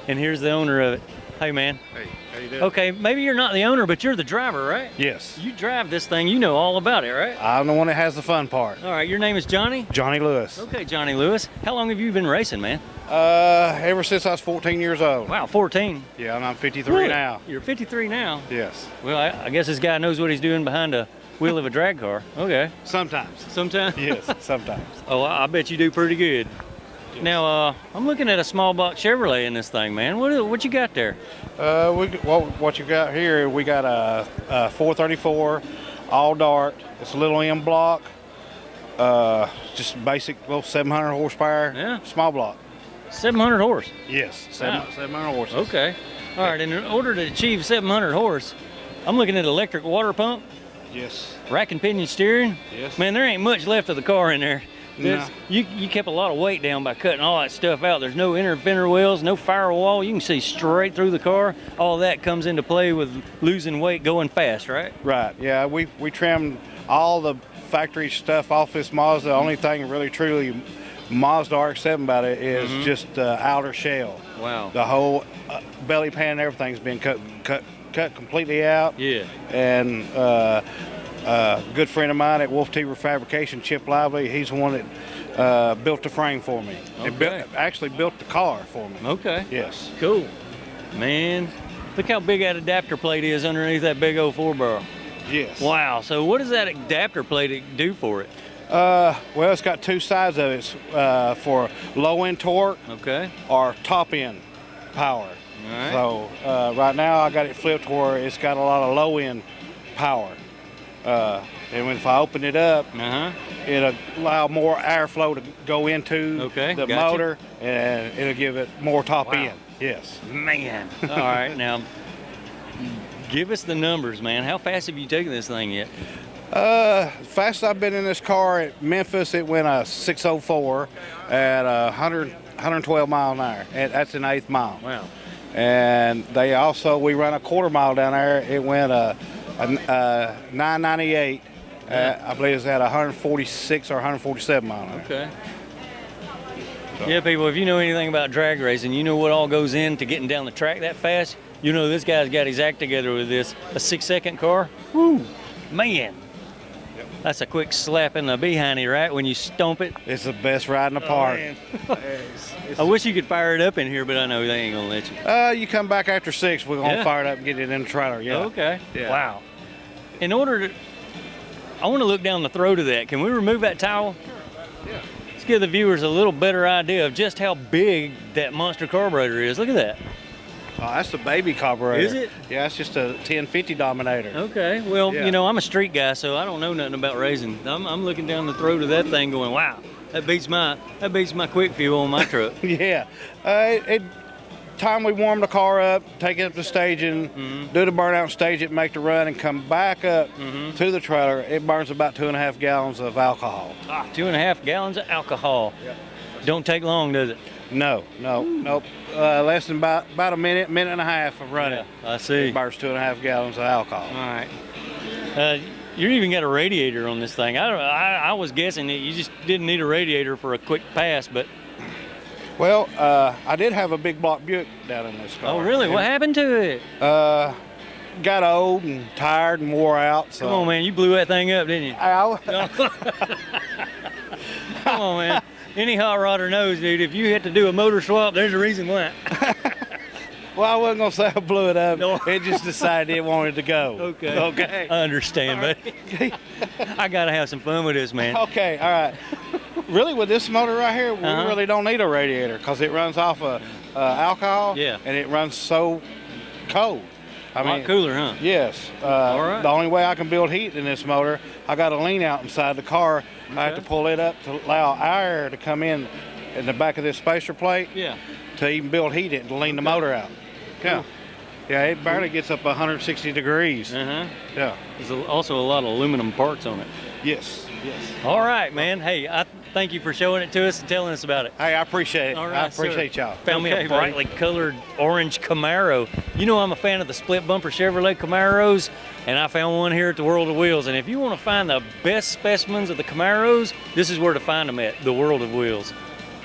And here's the owner of it. Hey, man. Hey, how you doing? Okay, maybe you're not the owner, but you're the driver, right? Yes. You drive this thing. You know all about it, right? I'm the one that has the fun part. All right, your name is Johnny? Johnny Lewis. Okay, Johnny Lewis. How long have you been racing, man? Ever since I was 14 years old. Wow, 14. Yeah, and I'm 53 Really? now. You're 53 now? Yes. Well, I guess this guy knows what he's doing behind the wheel of a drag car. Okay. Sometimes. Sometimes? Yes, sometimes. Oh, I bet you do pretty good. Yes. Now, I'm looking at a small block Chevrolet in this thing, man. What you got there? What you got here? We got a 434, all dark. It's a little M block. Just basic little 700 horsepower. Yeah. Small block. 700 horse. Yes. Wow. 700 horses. Okay. All right. And in order to achieve 700 horse, I'm looking at electric water pump, Yes. rack and pinion steering. Yes. Man, there ain't much left of the car in there. No. You kept a lot of weight down by cutting all that stuff out. There's no inner fender wells, no firewall. You can see straight through the car. All that comes into play with losing weight going fast, right? Right. Yeah. We trimmed all the factory stuff off this Mazda. The only thing really truly Mazda RX-7 about it is just the outer shell. Wow. The whole belly pan and everything's been cut completely out. Yeah. And a good friend of mine at Wolf T Fabrication, Chip Lively, he's the one that built the frame for me. Okay. Actually built the car for me. Okay. Yes. Cool. Man, look how big that adapter plate is underneath that big old 4-barrel. Yes. Wow. So what does that adapter plate do for it? Well, it's got two sides of it. It's for low end torque Okay. or top end power. All right. So right now I got it flipped where it's got a lot of low end power. And if I open it up, it'll allow more airflow to go into the gotcha. motor, and it'll give it more top Wow. end. Yes. Man. All right. Now, give us the numbers, man. How fast have you taken this thing yet? Fastest I've been in this car at Memphis, it went a 604 at 112 mile an hour. And that's an eighth mile. Wow. And we run a quarter mile down there. It went a 998. I believe it's at 146 or 147 mile an hour. Okay. Yeah, people, if you know anything about drag racing, you know what all goes into getting down the track that fast. You know this guy's got his act together with this. A 6-second car. Woo, man. That's a quick slap in the behindy, right, when you stomp it. It's the best ride in the park. I wish you could fire it up in here, but I know they ain't gonna let you. You come back after 6, we're gonna Yeah. fire it up and get it in the trailer. Yeah. Okay. Yeah. Wow. In order to, I want to look down the throat of that. Can we remove that towel? Yeah. Let's give the viewers a little better idea of just how big that monster carburetor is. Look at that. Oh, that's the baby carburetor. Is it? Yeah, it's just a 1050 Dominator. Okay. Well, Yeah. you know, I'm a street guy, so I don't know nothing about racing. I'm looking down the throat of that thing, going, "Wow, that beats my quick fuel on my truck." Yeah. Time we warm the car up, take it up to staging, do the burnout, stage it, make the run, and come back up to the trailer, it burns about 2.5 gallons of alcohol. 2.5 gallons of alcohol. Yeah. Don't take long, does it? Nope. Less than about a minute and a half of running. I see. It burns 2.5 gallons of alcohol. All right. You even got a radiator on this thing. I was guessing that you just didn't need a radiator for a quick pass, but. Well, I did have a big block Buick down in this car. Oh, really? What happened to it? Got old and tired and wore out. So. Come on, man. You blew that thing up, didn't you? Come on, man. Any hot rodder knows, dude, if you had to do a motor swap, there's a reason why. Well, I wasn't going to say I blew it up. No. It just decided it wanted to go. Okay. I understand, buddy. I got to have some fun with this, man. Okay, all right. Really, with this motor right here, we really don't need a radiator because it runs off of alcohol. Yeah. And it runs so cold. A lot cooler, huh? Yes. All right. The only way I can build heat in this motor, I got to lean out inside the car. I have to pull it up to allow air to come in the back of this spacer plate. Yeah. To even build heat it and lean the motor out. Yeah. Yeah, it barely gets up 160 degrees. Yeah. There's also a lot of aluminum parts on it. Yes. All right, man. Hey, I thank you for showing it to us and telling us about it. Hey, I appreciate it. All right, I appreciate y'all. Found me a brightly colored orange Camaro. You know I'm a fan of the split bumper Chevrolet Camaros, and I found one here at the World of Wheels. And if you want to find the best specimens of the Camaros, this is where to find them at the World of Wheels.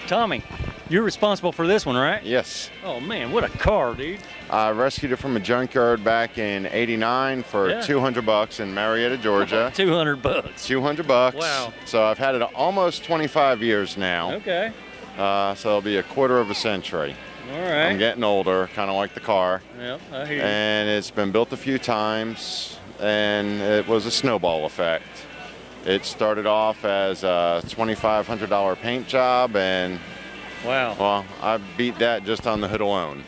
Tommy, you're responsible for this one, right? Yes. Oh man, what a car, dude. I rescued it from a junkyard back in '89 for $200 in Marietta, Georgia. $200. $200. Wow. So I've had it almost 25 years now. Okay. So it'll be a quarter of a century. All right. I'm getting older, kind of like the car. Yep, I hear you. And it's been built a few times, and it was a snowball effect. It started off as a $2,500 paint job, and wow. Well, I beat that just on the hood alone.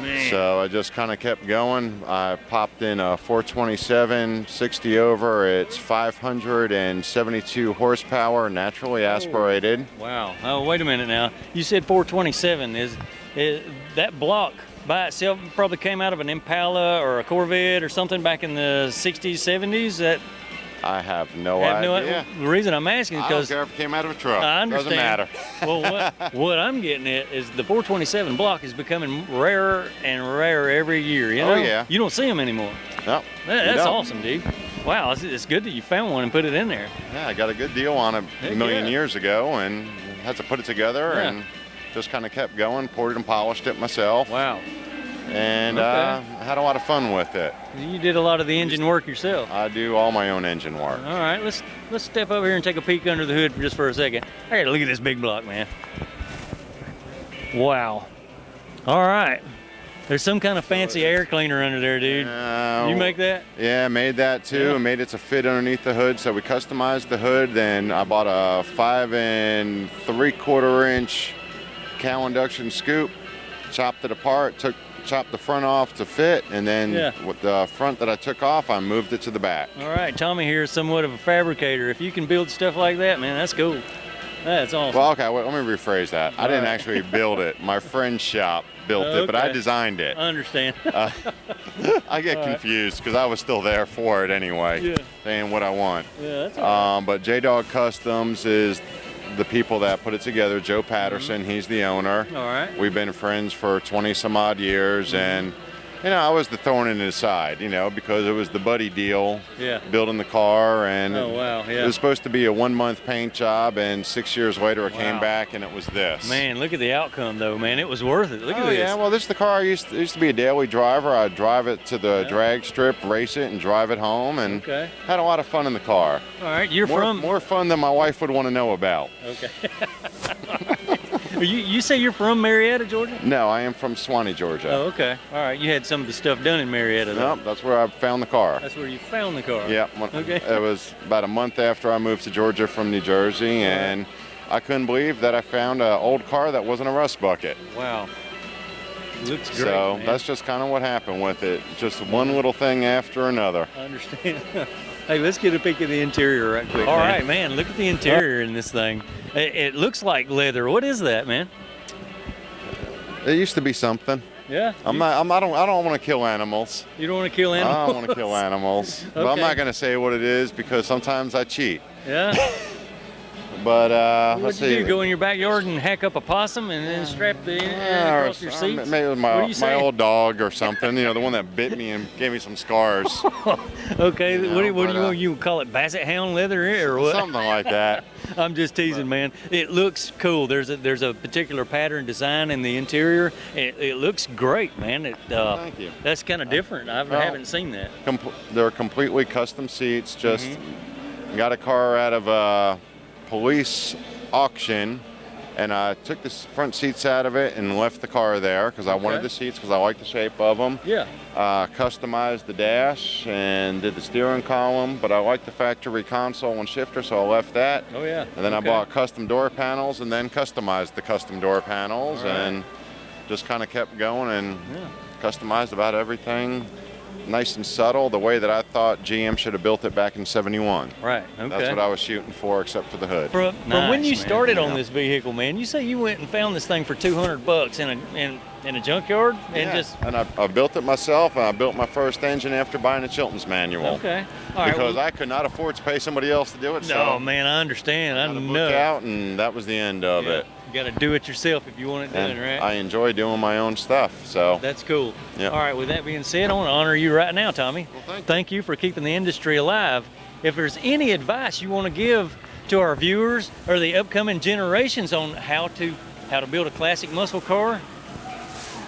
Man. So I just kind of kept going. I popped in a 427 60 over. It's 572 horsepower, naturally aspirated. Wow. Oh, wait a minute now. You said 427. Is that block by itself probably came out of an Impala or a Corvette or something back in the 60s, 70s? That I have no idea. The reason I'm asking is I don't because care if it came out of a truck. I understand. Doesn't matter. Well, what I'm getting at is the 427 block is becoming rarer and rarer every year. You know? Oh, yeah. You don't see them anymore. No. That's awesome, dude. Wow, it's good that you found one and put it in there. Yeah, I got a good deal on it a million years ago and had to put it together and just kind of kept going, poured it and polished it myself. Wow. And had a lot of fun with it. You did a lot of the engine work yourself. I do all my own engine work. All right, let's step over here and take a peek under the hood just for a second. I gotta look at this big block, man. Wow. All right. There's some kind of fancy air cleaner under there, dude. You make that? Yeah, I made that too. I made it to fit underneath the hood. So we customized the hood. Then I bought a 5 3/4 inch cow induction scoop, chopped it apart, chopped the front off to fit, and then with the front that I took off, I moved it to the back. All right, Tommy here is somewhat of a fabricator. If you can build stuff like that, man, that's cool. That's awesome. Well, okay, let me rephrase that. I didn't actually build it. My friend's shop built it, but I designed it. I understand. I get confused because I was still there for it anyway, saying what I want. Yeah, that's all right. But J-Dog Customs is the people that put it together. Joe Patterson, he's the owner. All right. We've been friends for 20 some odd years, and you know, I was the thorn in his side, you know, because it was the buddy deal, building the car, and it was supposed to be a 1 month paint job, and 6 years later it came back and it was this. Man, look at the outcome though, man. It was worth it. Look at this. Yeah, well, this is the car I used to be a daily driver. I'd drive it to the drag strip, race it, and drive it home, and had a lot of fun in the car. All right, you're more fun than my wife would want to know about. Okay. You say you're from Marietta, Georgia? No, I am from Swanee, Georgia. Oh, okay. All right. You had some of the stuff done in Marietta, though. Nope, that's where I found the car. That's where you found the car? Yeah. Okay. It was about a month after I moved to Georgia from New Jersey, and I couldn't believe that I found an old car that wasn't a rust bucket. Wow. Looks great, So man. that's just kind of what happened with it. Just one little thing after another. I understand. Hey, let's get a peek at the interior right quick. All right, man. Look at the interior in this thing. It looks like leather. What is that, man? It used to be something. Yeah. I don't want to kill animals. You don't want to kill I animals. don't want to kill animals. But I'm Okay. not going to say what it is because sometimes I cheat. Yeah. But What'd let's you see. do? Go in your backyard and hack up a possum and then strap the Or across your seats? maybe it was What do you my say? old dog or something. You know, the one that bit me and gave me some scars. Okay. You know, what do but, you call it? Basset hound leather or what? Something like that. I'm just teasing, man. It looks cool. There's a particular pattern design in the interior. It looks great, man. Thank you. That's kind of different. I Well, haven't seen that. They're completely custom seats. Just got a car out of a police auction, and I took the front seats out of it and left the car there because I wanted the seats because I like the shape of them. Yeah. Customized the dash and did the steering column, but I like the factory console and shifter, so I left that. Oh yeah. And then I bought custom door panels and then customized the custom door panels and just kind of kept going and customized about everything. Nice and subtle, the way that I thought GM should have built it back in '71. Right. Okay. That's what I was shooting for, except for the hood. From when you man. started on Yeah. this vehicle, man, you say you went and found this thing for $200 in a junkyard and just. And I built it myself, and I built my first engine after buying a Chilton's manual. Okay. All right. Because well, I could not afford to pay somebody else to do it. no, So man, I understand. I I got a book know. out, and that was the end of it. You got to do it yourself if you want it done, And right? I enjoy doing my own stuff. So That's cool. Yep. All right, with that being said, I want to honor you right now, Tommy. Well, thank you for keeping the industry alive. If there's any advice you want to give to our viewers or the upcoming generations on how to build a classic muscle car,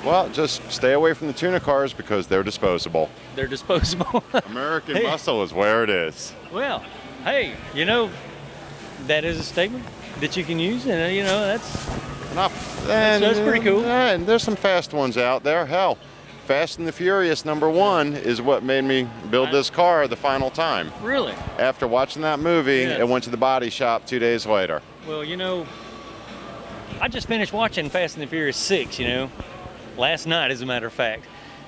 well, just stay away from the tuner cars because they're disposable. they're disposable. American Hey. muscle is where it is. Well, hey, that is a statement that you can use, and that's pretty cool. And there's some fast ones out there. Hell, Fast and the Furious #1 is what made me build this car the final time. Really? After watching that movie, Yes. it went to the body shop 2 days later. Well, I just finished watching Fast and the Furious 6, last night, as a matter of fact.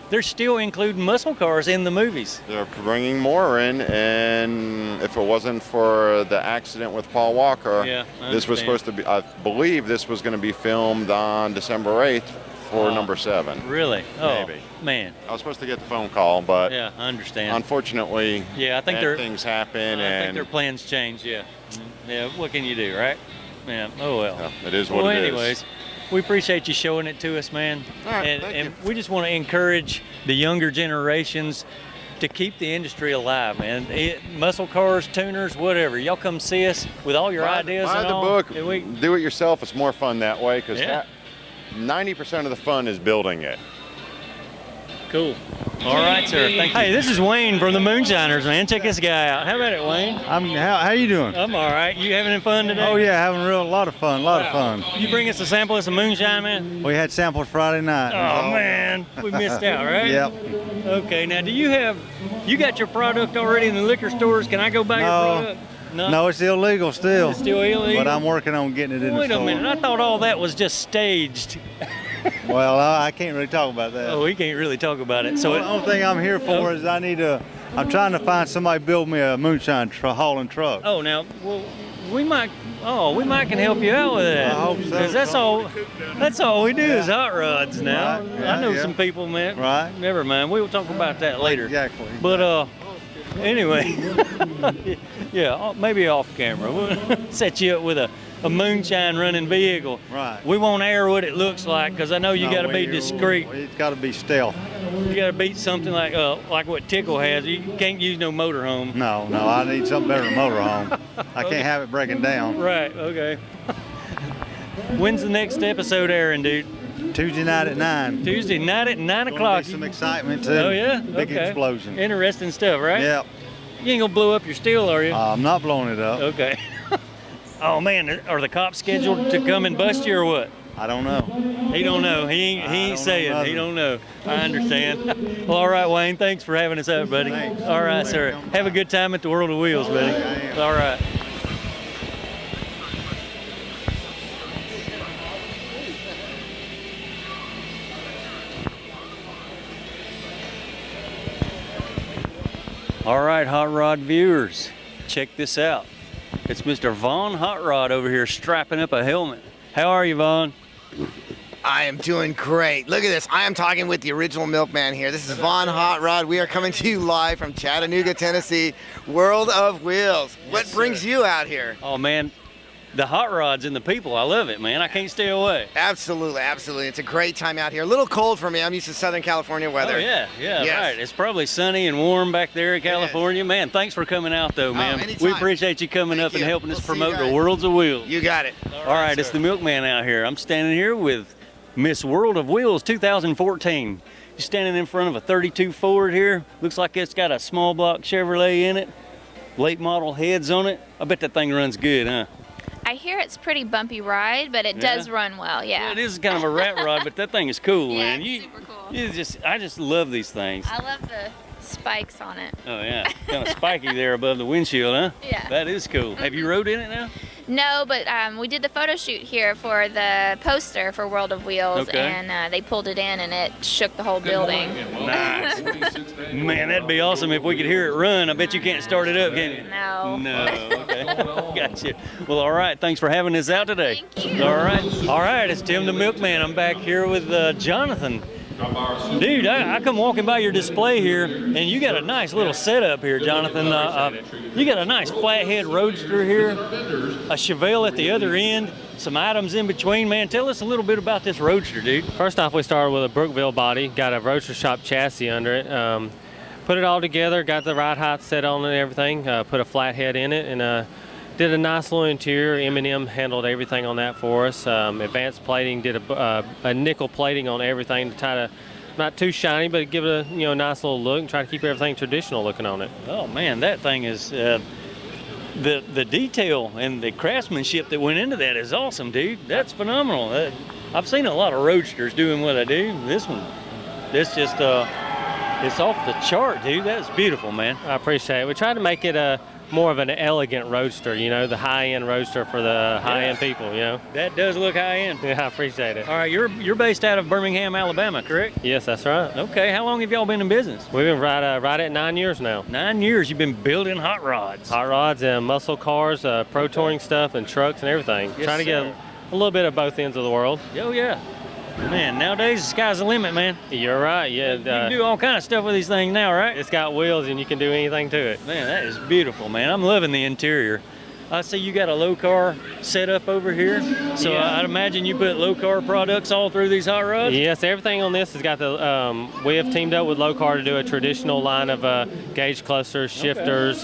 They're still including muscle cars in the movies. They're bringing more in, and if it wasn't for the accident with Paul Walker, Yeah, I this was understand. supposed to be, I believe this was going to be filmed on December 8th for #7. Really? Oh, Maybe. man. I was supposed to get the phone call, but Yeah, I understand. unfortunately, Yeah, I think bad they're- things happen, I think and their plans changed, yeah. Yeah, what can you do, right? Yeah, oh well. yeah, it is what Well, it is. anyways, we appreciate you showing it to us, man. All right, and thank and you. we just want to encourage the younger generations to keep the industry alive, man. Muscle cars, tuners, whatever. Y'all come see us with all your ideas buy and the all. book, and we, do it yourself. It's more fun that way because Yeah. 90% of the fun is building it. cool. All right, sir. Thank you. Hey, this is Wayne from the Moonshiners, man. Check this guy out. How about it, Wayne? How you doing? I'm all right. You having fun today? Oh yeah, having a lot of fun, You bring us a sample of some moonshine, man? We had samples Friday night. Oh man, we missed out, right? Yep. Okay, now you got your product already in the liquor stores? Can I go buy your product? No, it's illegal still. It's still illegal? But I'm working on getting it in Wait the a store. minute, I thought all that was just staged. Well, I can't really talk about that. Oh, we can't really talk about it. So The only thing I'm here for is I'm trying to find somebody to build me a moonshine hauling truck. Oh, now, well, we might can help you out with that. I hope so. 'Cause that's all we do is hot rods now. Right, yeah, I know yeah. some people, man. Right. Never mind. We'll talk about that later. Exactly. But anyway, yeah, maybe off camera. We'll set you up with a moonshine running vehicle. Right. We won't air what it looks like because I know you got to be discreet. It's got to be stealth. You got to beat something like what Tickle has. You can't use no motorhome. No, I need something better than motorhome. I can't have it breaking down. Right. Okay. When's the next episode airing, dude? Tuesday night at 9. Tuesday night at 9 Gonna o'clock. be some excitement too. Oh yeah. Big Okay. explosion. Interesting stuff, right? Yep. You ain't gonna blow up your steel, are you? I'm not blowing it up. Okay. Oh man, are the cops scheduled to come and bust you or what? I don't know. He don't know. He ain't don't know saying. He nothing. don't know. I understand. Well, all right, Wayne. Thanks for having us out, buddy. Thanks. All right, sir. Have a good time at the World of Wheels, buddy. am. All right. All right, Hot Rod viewers, check this out. It's Mr. Vaughn Hot Rod over here strapping up a helmet. How are you, Vaughn? I am doing great. Look at this. I am talking with the original milkman here. This is Vaughn Hot Rod. We are coming to you live from Chattanooga, Tennessee, World of Wheels. What brings you out here? Oh, man, the hot rods and the people. I love it, man. I can't stay away. Absolutely, absolutely. It's a great time out here. A little cold for me. I'm used to Southern California weather. Oh, yeah, Yes. right. It's probably sunny and warm back there in California. Man, thanks for coming out, though, man. anytime. We appreciate you coming Thank up and you. helping We'll us see you promote the guys. Worlds of Wheels. You got it. All right, it's the milkman out here. I'm standing here with Miss World of Wheels 2014. You're standing in front of a 32 Ford here. Looks like it's got a small block Chevrolet in it. Late model heads on it. I bet that thing runs good, huh? I hear it's pretty bumpy ride, but it does run well, yeah. Well, it is kind of a rat rod, but that thing is cool, Yeah, man. it's super cool. I just love these things. I love the spikes on it. Oh yeah, kind of spiky there above the windshield, huh? Yeah. That is cool. Have you rode in it now? No, but we did the photo shoot here for the poster for World of Wheels, Okay. and they pulled it in, and it shook the whole building. Nice. Man, that'd be awesome if we could hear it run. I bet you can't start it up, can you? No. No. Okay. Gotcha. Well, all right. Thanks for having us out today. Thank you. All right. All right. It's Tim the Milkman. I'm back here with Jonathan. Dude, I come walking by your display here, and you got a nice little setup here, Jonathan. You got a nice flathead roadster here, a Chevelle at the other end, some items in between. Man, tell us a little bit about this roadster, dude. First off, we started with a Brookville body, got a roadster shop chassis under it, put it all together, got the ride height set on it and everything, put a flathead in it, and did a nice little interior. M&M handled everything on that for us. Advanced plating, did a nickel plating on everything to try to, not too shiny, but give it a nice little look and try to keep everything traditional looking on it. Oh man, that thing is, the detail and the craftsmanship that went into that is awesome, dude. That's phenomenal. I've seen a lot of roadsters doing what I do. This just, it's off the chart, dude. That's beautiful, man. I appreciate it. We tried to make it more of an elegant roadster, the high-end roadster for the high-end people, That does look high-end. Yeah, I appreciate it. All right, you're based out of Birmingham, Alabama, correct? Yes, that's right. Okay, how long have y'all been in business? We've been right at 9 years now. 9 years. You've been building hot rods. Hot rods and muscle cars, pro touring stuff, and trucks and everything. Yes, Trying to sir. get a little bit of both ends of the world. Oh yeah. Man, nowadays the sky's the limit, man. You're right. Yeah. You can do all kind of stuff with these things now, right? It's got wheels and you can do anything to it. Man, that is beautiful, man. I'm loving the interior. I see you got a low car setup over here. So Yeah. I'd imagine you put low car products all through these hot rods? Yes, everything on this has got the, we have teamed up with Low Car to do a traditional line of gauge clusters, shifters,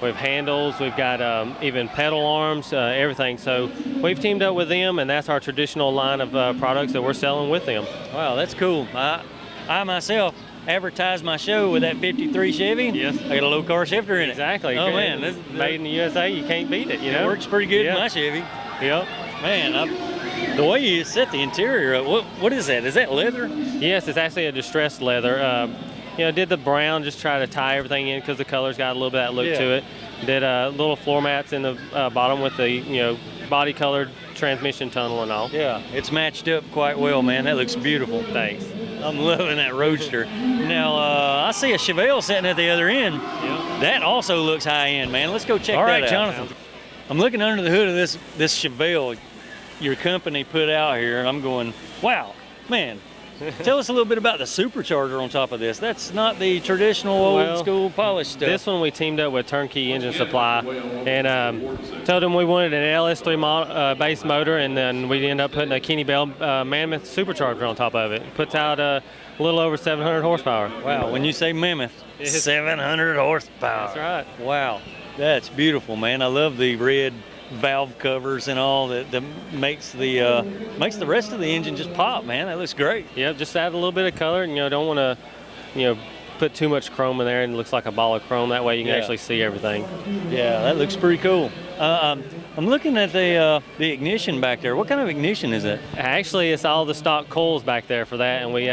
we have handles, we've got even pedal arms, everything. So we've teamed up with them, and that's our traditional line of products that we're selling with them. Wow, that's cool. I myself advertised my show with that 53 Chevy. Yes. I got a low car shifter in it. Exactly. Oh man, this made in the USA, you can't beat it, It works pretty good in my Chevy. Yep. Man, the way you set the interior up, what is that? Is that leather? Yes, it's actually a distressed leather. Did the brown, just try to tie everything in because the color's got a little bit of that look to it. Did little floor mats in the bottom with the, body colored transmission tunnel and all. Yeah, it's matched up quite well, man. That looks beautiful. Thanks. I'm loving that roadster. Now, I see a Chevelle sitting at the other end. Yeah. That also looks high-end, man. Let's go check that out. All right, Jonathan. I'm looking under the hood of this Chevelle your company put out here, and I'm going, wow, man. Tell us a little bit about the supercharger on top of this. That's not the traditional old school polished stuff. This one we teamed up with Turnkey Engine Supply and told them we wanted an LS3 base motor, and then we ended up putting a Kenny Bell Mammoth supercharger on top of it. It puts out a little over 700 horsepower. Wow, when you say Mammoth, 700 horsepower. That's right. Wow, that's beautiful, man. I love the red valve covers and all that makes the rest of the engine just pop, man. That looks great. Yep, just add a little bit of color, and don't want to put too much chrome in there and it looks like a ball of chrome. That way you can actually see everything. Yeah, that looks pretty cool. I'm looking at the ignition back there. What kind of ignition is it? Actually, it's all the stock coils back there for that, and we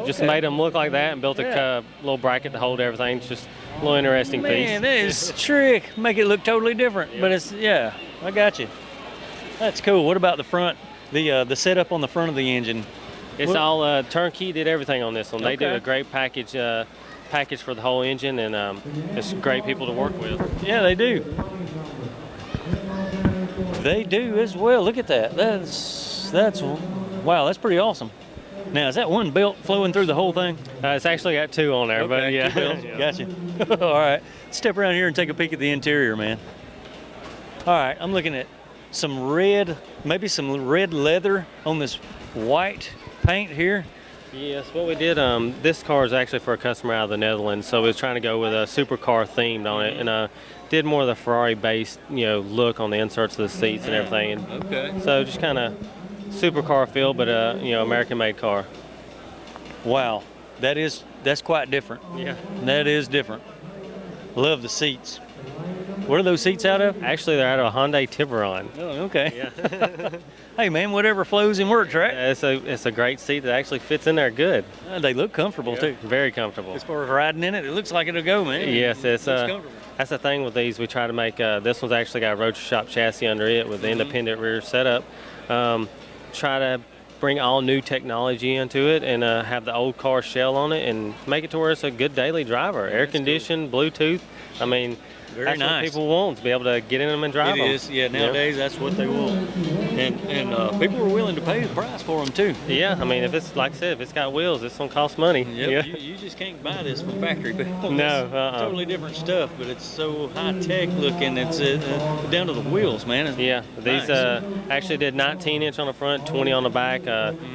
just made them look like that and built a little bracket to hold everything. It's just a little interesting piece. Man, that is trick. Make it look totally different. But it's, I got you. That's cool. What about the front, the setup on the front of the engine? It's all turnkey, did everything on this one. They do a great package package for the whole engine, and it's great people to work with. Yeah, they do. They do as well. Look at that. That's wow. That's pretty awesome. Now, is that one belt flowing through the whole thing? It's actually got two on there, but yeah. Gotcha. All right. Step around here and take a peek at the interior, man. All right. I'm looking at some red, maybe some red leather on this white paint here. Yes, what we did, this car is actually for a customer out of the Netherlands, so we was trying to go with a supercar themed on it, and did more of the Ferrari-based, look on the inserts of the seats and everything. And okay. So just kind of supercar feel, but American-made car. Wow, that's quite different. Yeah, that is different. Love the seats. What are those seats out of? Actually, they're out of a Hyundai Tiburon. Oh, okay. Yeah. Hey, man, whatever flows and works, right? Yeah, it's a great seat that actually fits in there good. They look comfortable too. Very comfortable. As far as riding in it, it looks like it'll go, man. Yes, it's comfortable. That's the thing with these. We try to make this one's actually got a road shop chassis under it with the independent rear setup. Try to bring all new technology into it and have the old car shell on it and make it to where it's a good daily driver. Air conditioned, Bluetooth. I mean, that's what people want, to be able to get in them and drive them. It is, yeah. Nowadays, that's what they want, and people are willing to pay the price for them too. Yeah, I mean, if it's like I said, if it's got wheels, it's gonna cost money. Yep. Yeah, you just can't buy this from factory. No, totally different stuff, but it's so high tech looking. It's down to the wheels, man. Yeah, these nice. Actually did 19-inch on the front, 20 on the back.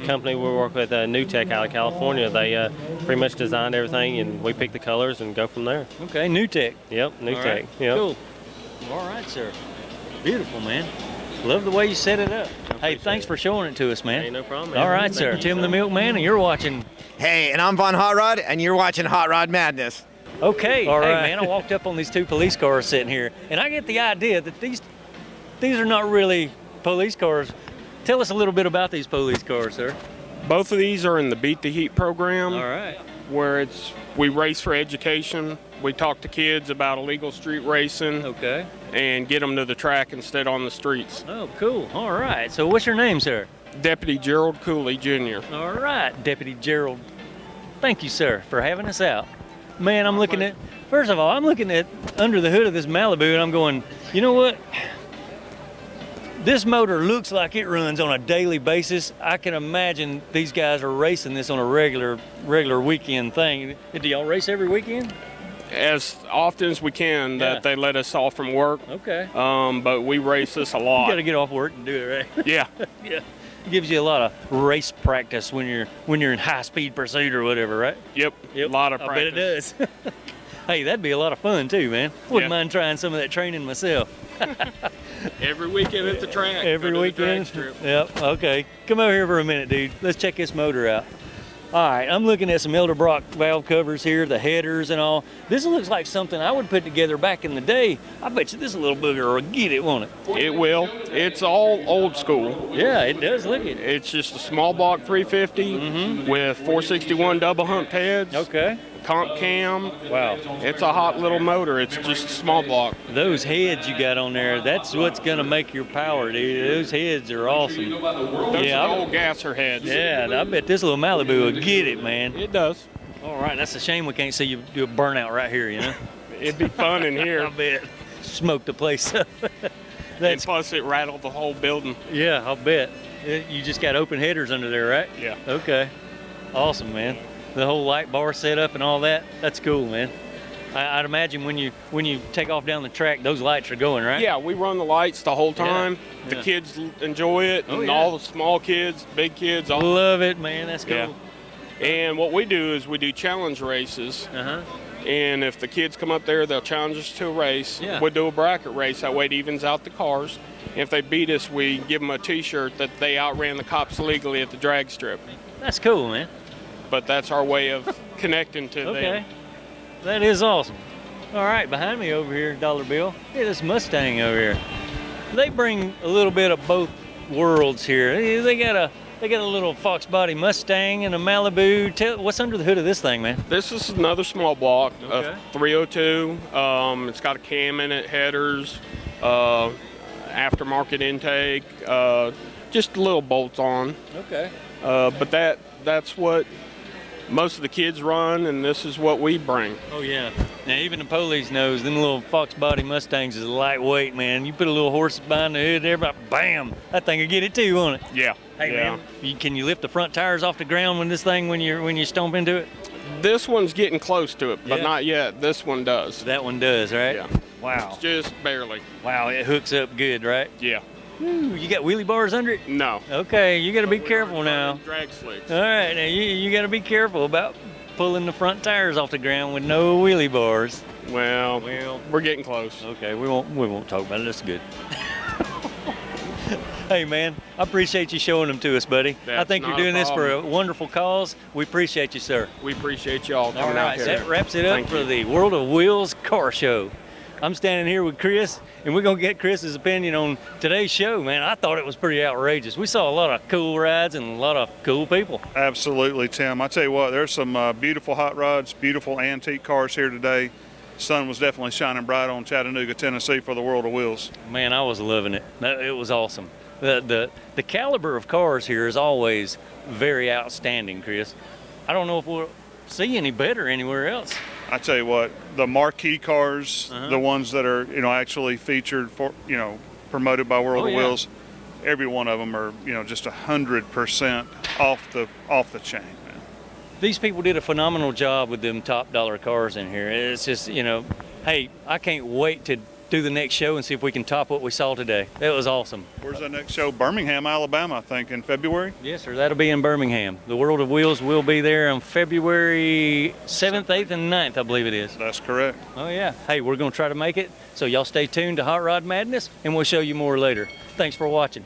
Company we work with, New Tech out of California. They pretty much designed everything, and we pick the colors and go from there. Okay, New Tech. Yep, New All Tech. right. Yep. Cool. All right, sir. Beautiful, man. Love the way you set it up. Hey, thanks for showing it to us, man. Hey, no problem, man. All right, sir. Tim the Milkman, and you're watching. Hey, and I'm Von Hot Rod, and you're watching Hot Rod Madness. Okay. All right. Hey, man, I walked up on these two police cars sitting here, and I get the idea that these are not really police cars. Tell us a little bit about these police cars, sir. Both of these are in the Beat the Heat program. All right. Where we race for education. We talk to kids about illegal street racing. Okay. And get them to the track instead on the streets. Oh, cool. All right. So what's your name, sir? Deputy Gerald Cooley, Jr. All right, Deputy Gerald. Thank you, sir, for having us out. Man, I'm looking at, first of all, I'm looking at under the hood of this Malibu, and I'm going, you know what? This motor looks like it runs on a daily basis. I can imagine these guys are racing this on a regular weekend thing. Do y'all race every weekend? As often as we can that they let us off from work. Okay. But we race this a lot. You got to get off work and do it, right? Yeah. Yeah. It gives you a lot of race practice when you're in high-speed pursuit or whatever, right? Yep. A lot of practice. I bet it does. Hey, that'd be a lot of fun too, man. Wouldn't mind trying some of that training myself. Every weekend at the track. Every weekend? Yep, okay. Come over here for a minute, dude. Let's check this motor out. All right, I'm looking at some Elderbrock valve covers here, the headers and all. This looks like something I would put together back in the day. I bet you this little booger will get it, won't it? It will. It's all old school. Yeah, it does look it. It's just a small block 350 with 461 double humped heads. Okay. Comp cam. Wow. It's a hot little motor. It's just a small block. Those heads you got on there, that's what's going to make your power, dude. Those heads are awesome. Those are old gasser heads. Yeah, I bet this little Malibu will get it, man. It does. All right, that's a shame we can't see you do a burnout right here, you know? It'd be fun in here. I bet. Smoke the place up. And plus it rattled the whole building. Yeah, I'll bet. You just got open headers under there, right? Yeah. Okay. Awesome, man. The whole light bar setup and all that, that's cool, man. I'd imagine when you take off down the track, those lights are going, right? Yeah, we run the lights the whole time. Yeah. The kids enjoy it, and all the small kids, big kids. All love it, man. That's cool. Yeah. And what we do is we do challenge races. And if the kids come up there, they'll challenge us to a race. Yeah. We'll do a bracket race. That way it evens out the cars. And if they beat us, we give them a T-shirt that they outran the cops legally at the drag strip. That's cool, man. But that's our way of connecting to them. That is awesome. All right, behind me over here, Dollar Bill, look at this Mustang over here. They bring a little bit of both worlds here. They got a little Fox body Mustang and a Malibu. What's under the hood of this thing, man? This is another small block, a 302. It's got a cam in it, headers, aftermarket intake, just little bolts on. Okay. But that's what most of the kids run, and this is what we bring. Oh yeah. Now even the police knows them little Fox body Mustangs is lightweight, man. You put a little horse behind the hood, everybody, bam, that thing will get it too, won't it? Yeah. Hey yeah. man, can you lift the front tires off the ground when you stomp into it? This one's getting close to it, but Yeah. not yet. This one does. That one does, right? Yeah. Wow. Just barely. Wow, it hooks up good, right? Yeah. Ooh, you got wheelie bars under it? No. Okay, you got to be careful now. Drag slicks. All right, now you got to be careful about pulling the front tires off the ground with no wheelie bars. Well, we're getting close. Okay, we won't talk about it. That's good. Hey man, I appreciate you showing them to us, buddy. I That's think you're not a doing this for a problem. wonderful cause. We appreciate you, sir. We appreciate y'all All coming out right, here. that wraps it up Thank for you. the World of Wheels car show. I'm standing here with Chris, and we're gonna get Chris's opinion on today's show, man. I thought it was pretty outrageous. We saw a lot of cool rides and a lot of cool people. Absolutely, Tim. I tell you what, there's some beautiful hot rods, beautiful antique cars here today. Sun was definitely shining bright on Chattanooga, Tennessee for the World of Wheels. Man, I was loving it. It was awesome. The caliber of cars here is always very outstanding, Chris. I don't know if we'll see any better anywhere else. I tell you what, the marquee cars, the ones that are actually featured for promoted by World of yeah. Wheels, every one of them are just 100% off the chain. These people did a phenomenal job with them top dollar cars in here. It's just hey, I can't wait to do the next show and see if we can top what we saw today. That was awesome. Where's that next show? Birmingham, Alabama, I think, in February. Yes, sir. That'll be in Birmingham. The World of Wheels will be there on February 7th, 8th, and 9th, I believe it is. That's correct. Oh, yeah. Hey, we're going to try to make it. So y'all stay tuned to Hot Rod Madness, and we'll show you more later. Thanks for watching.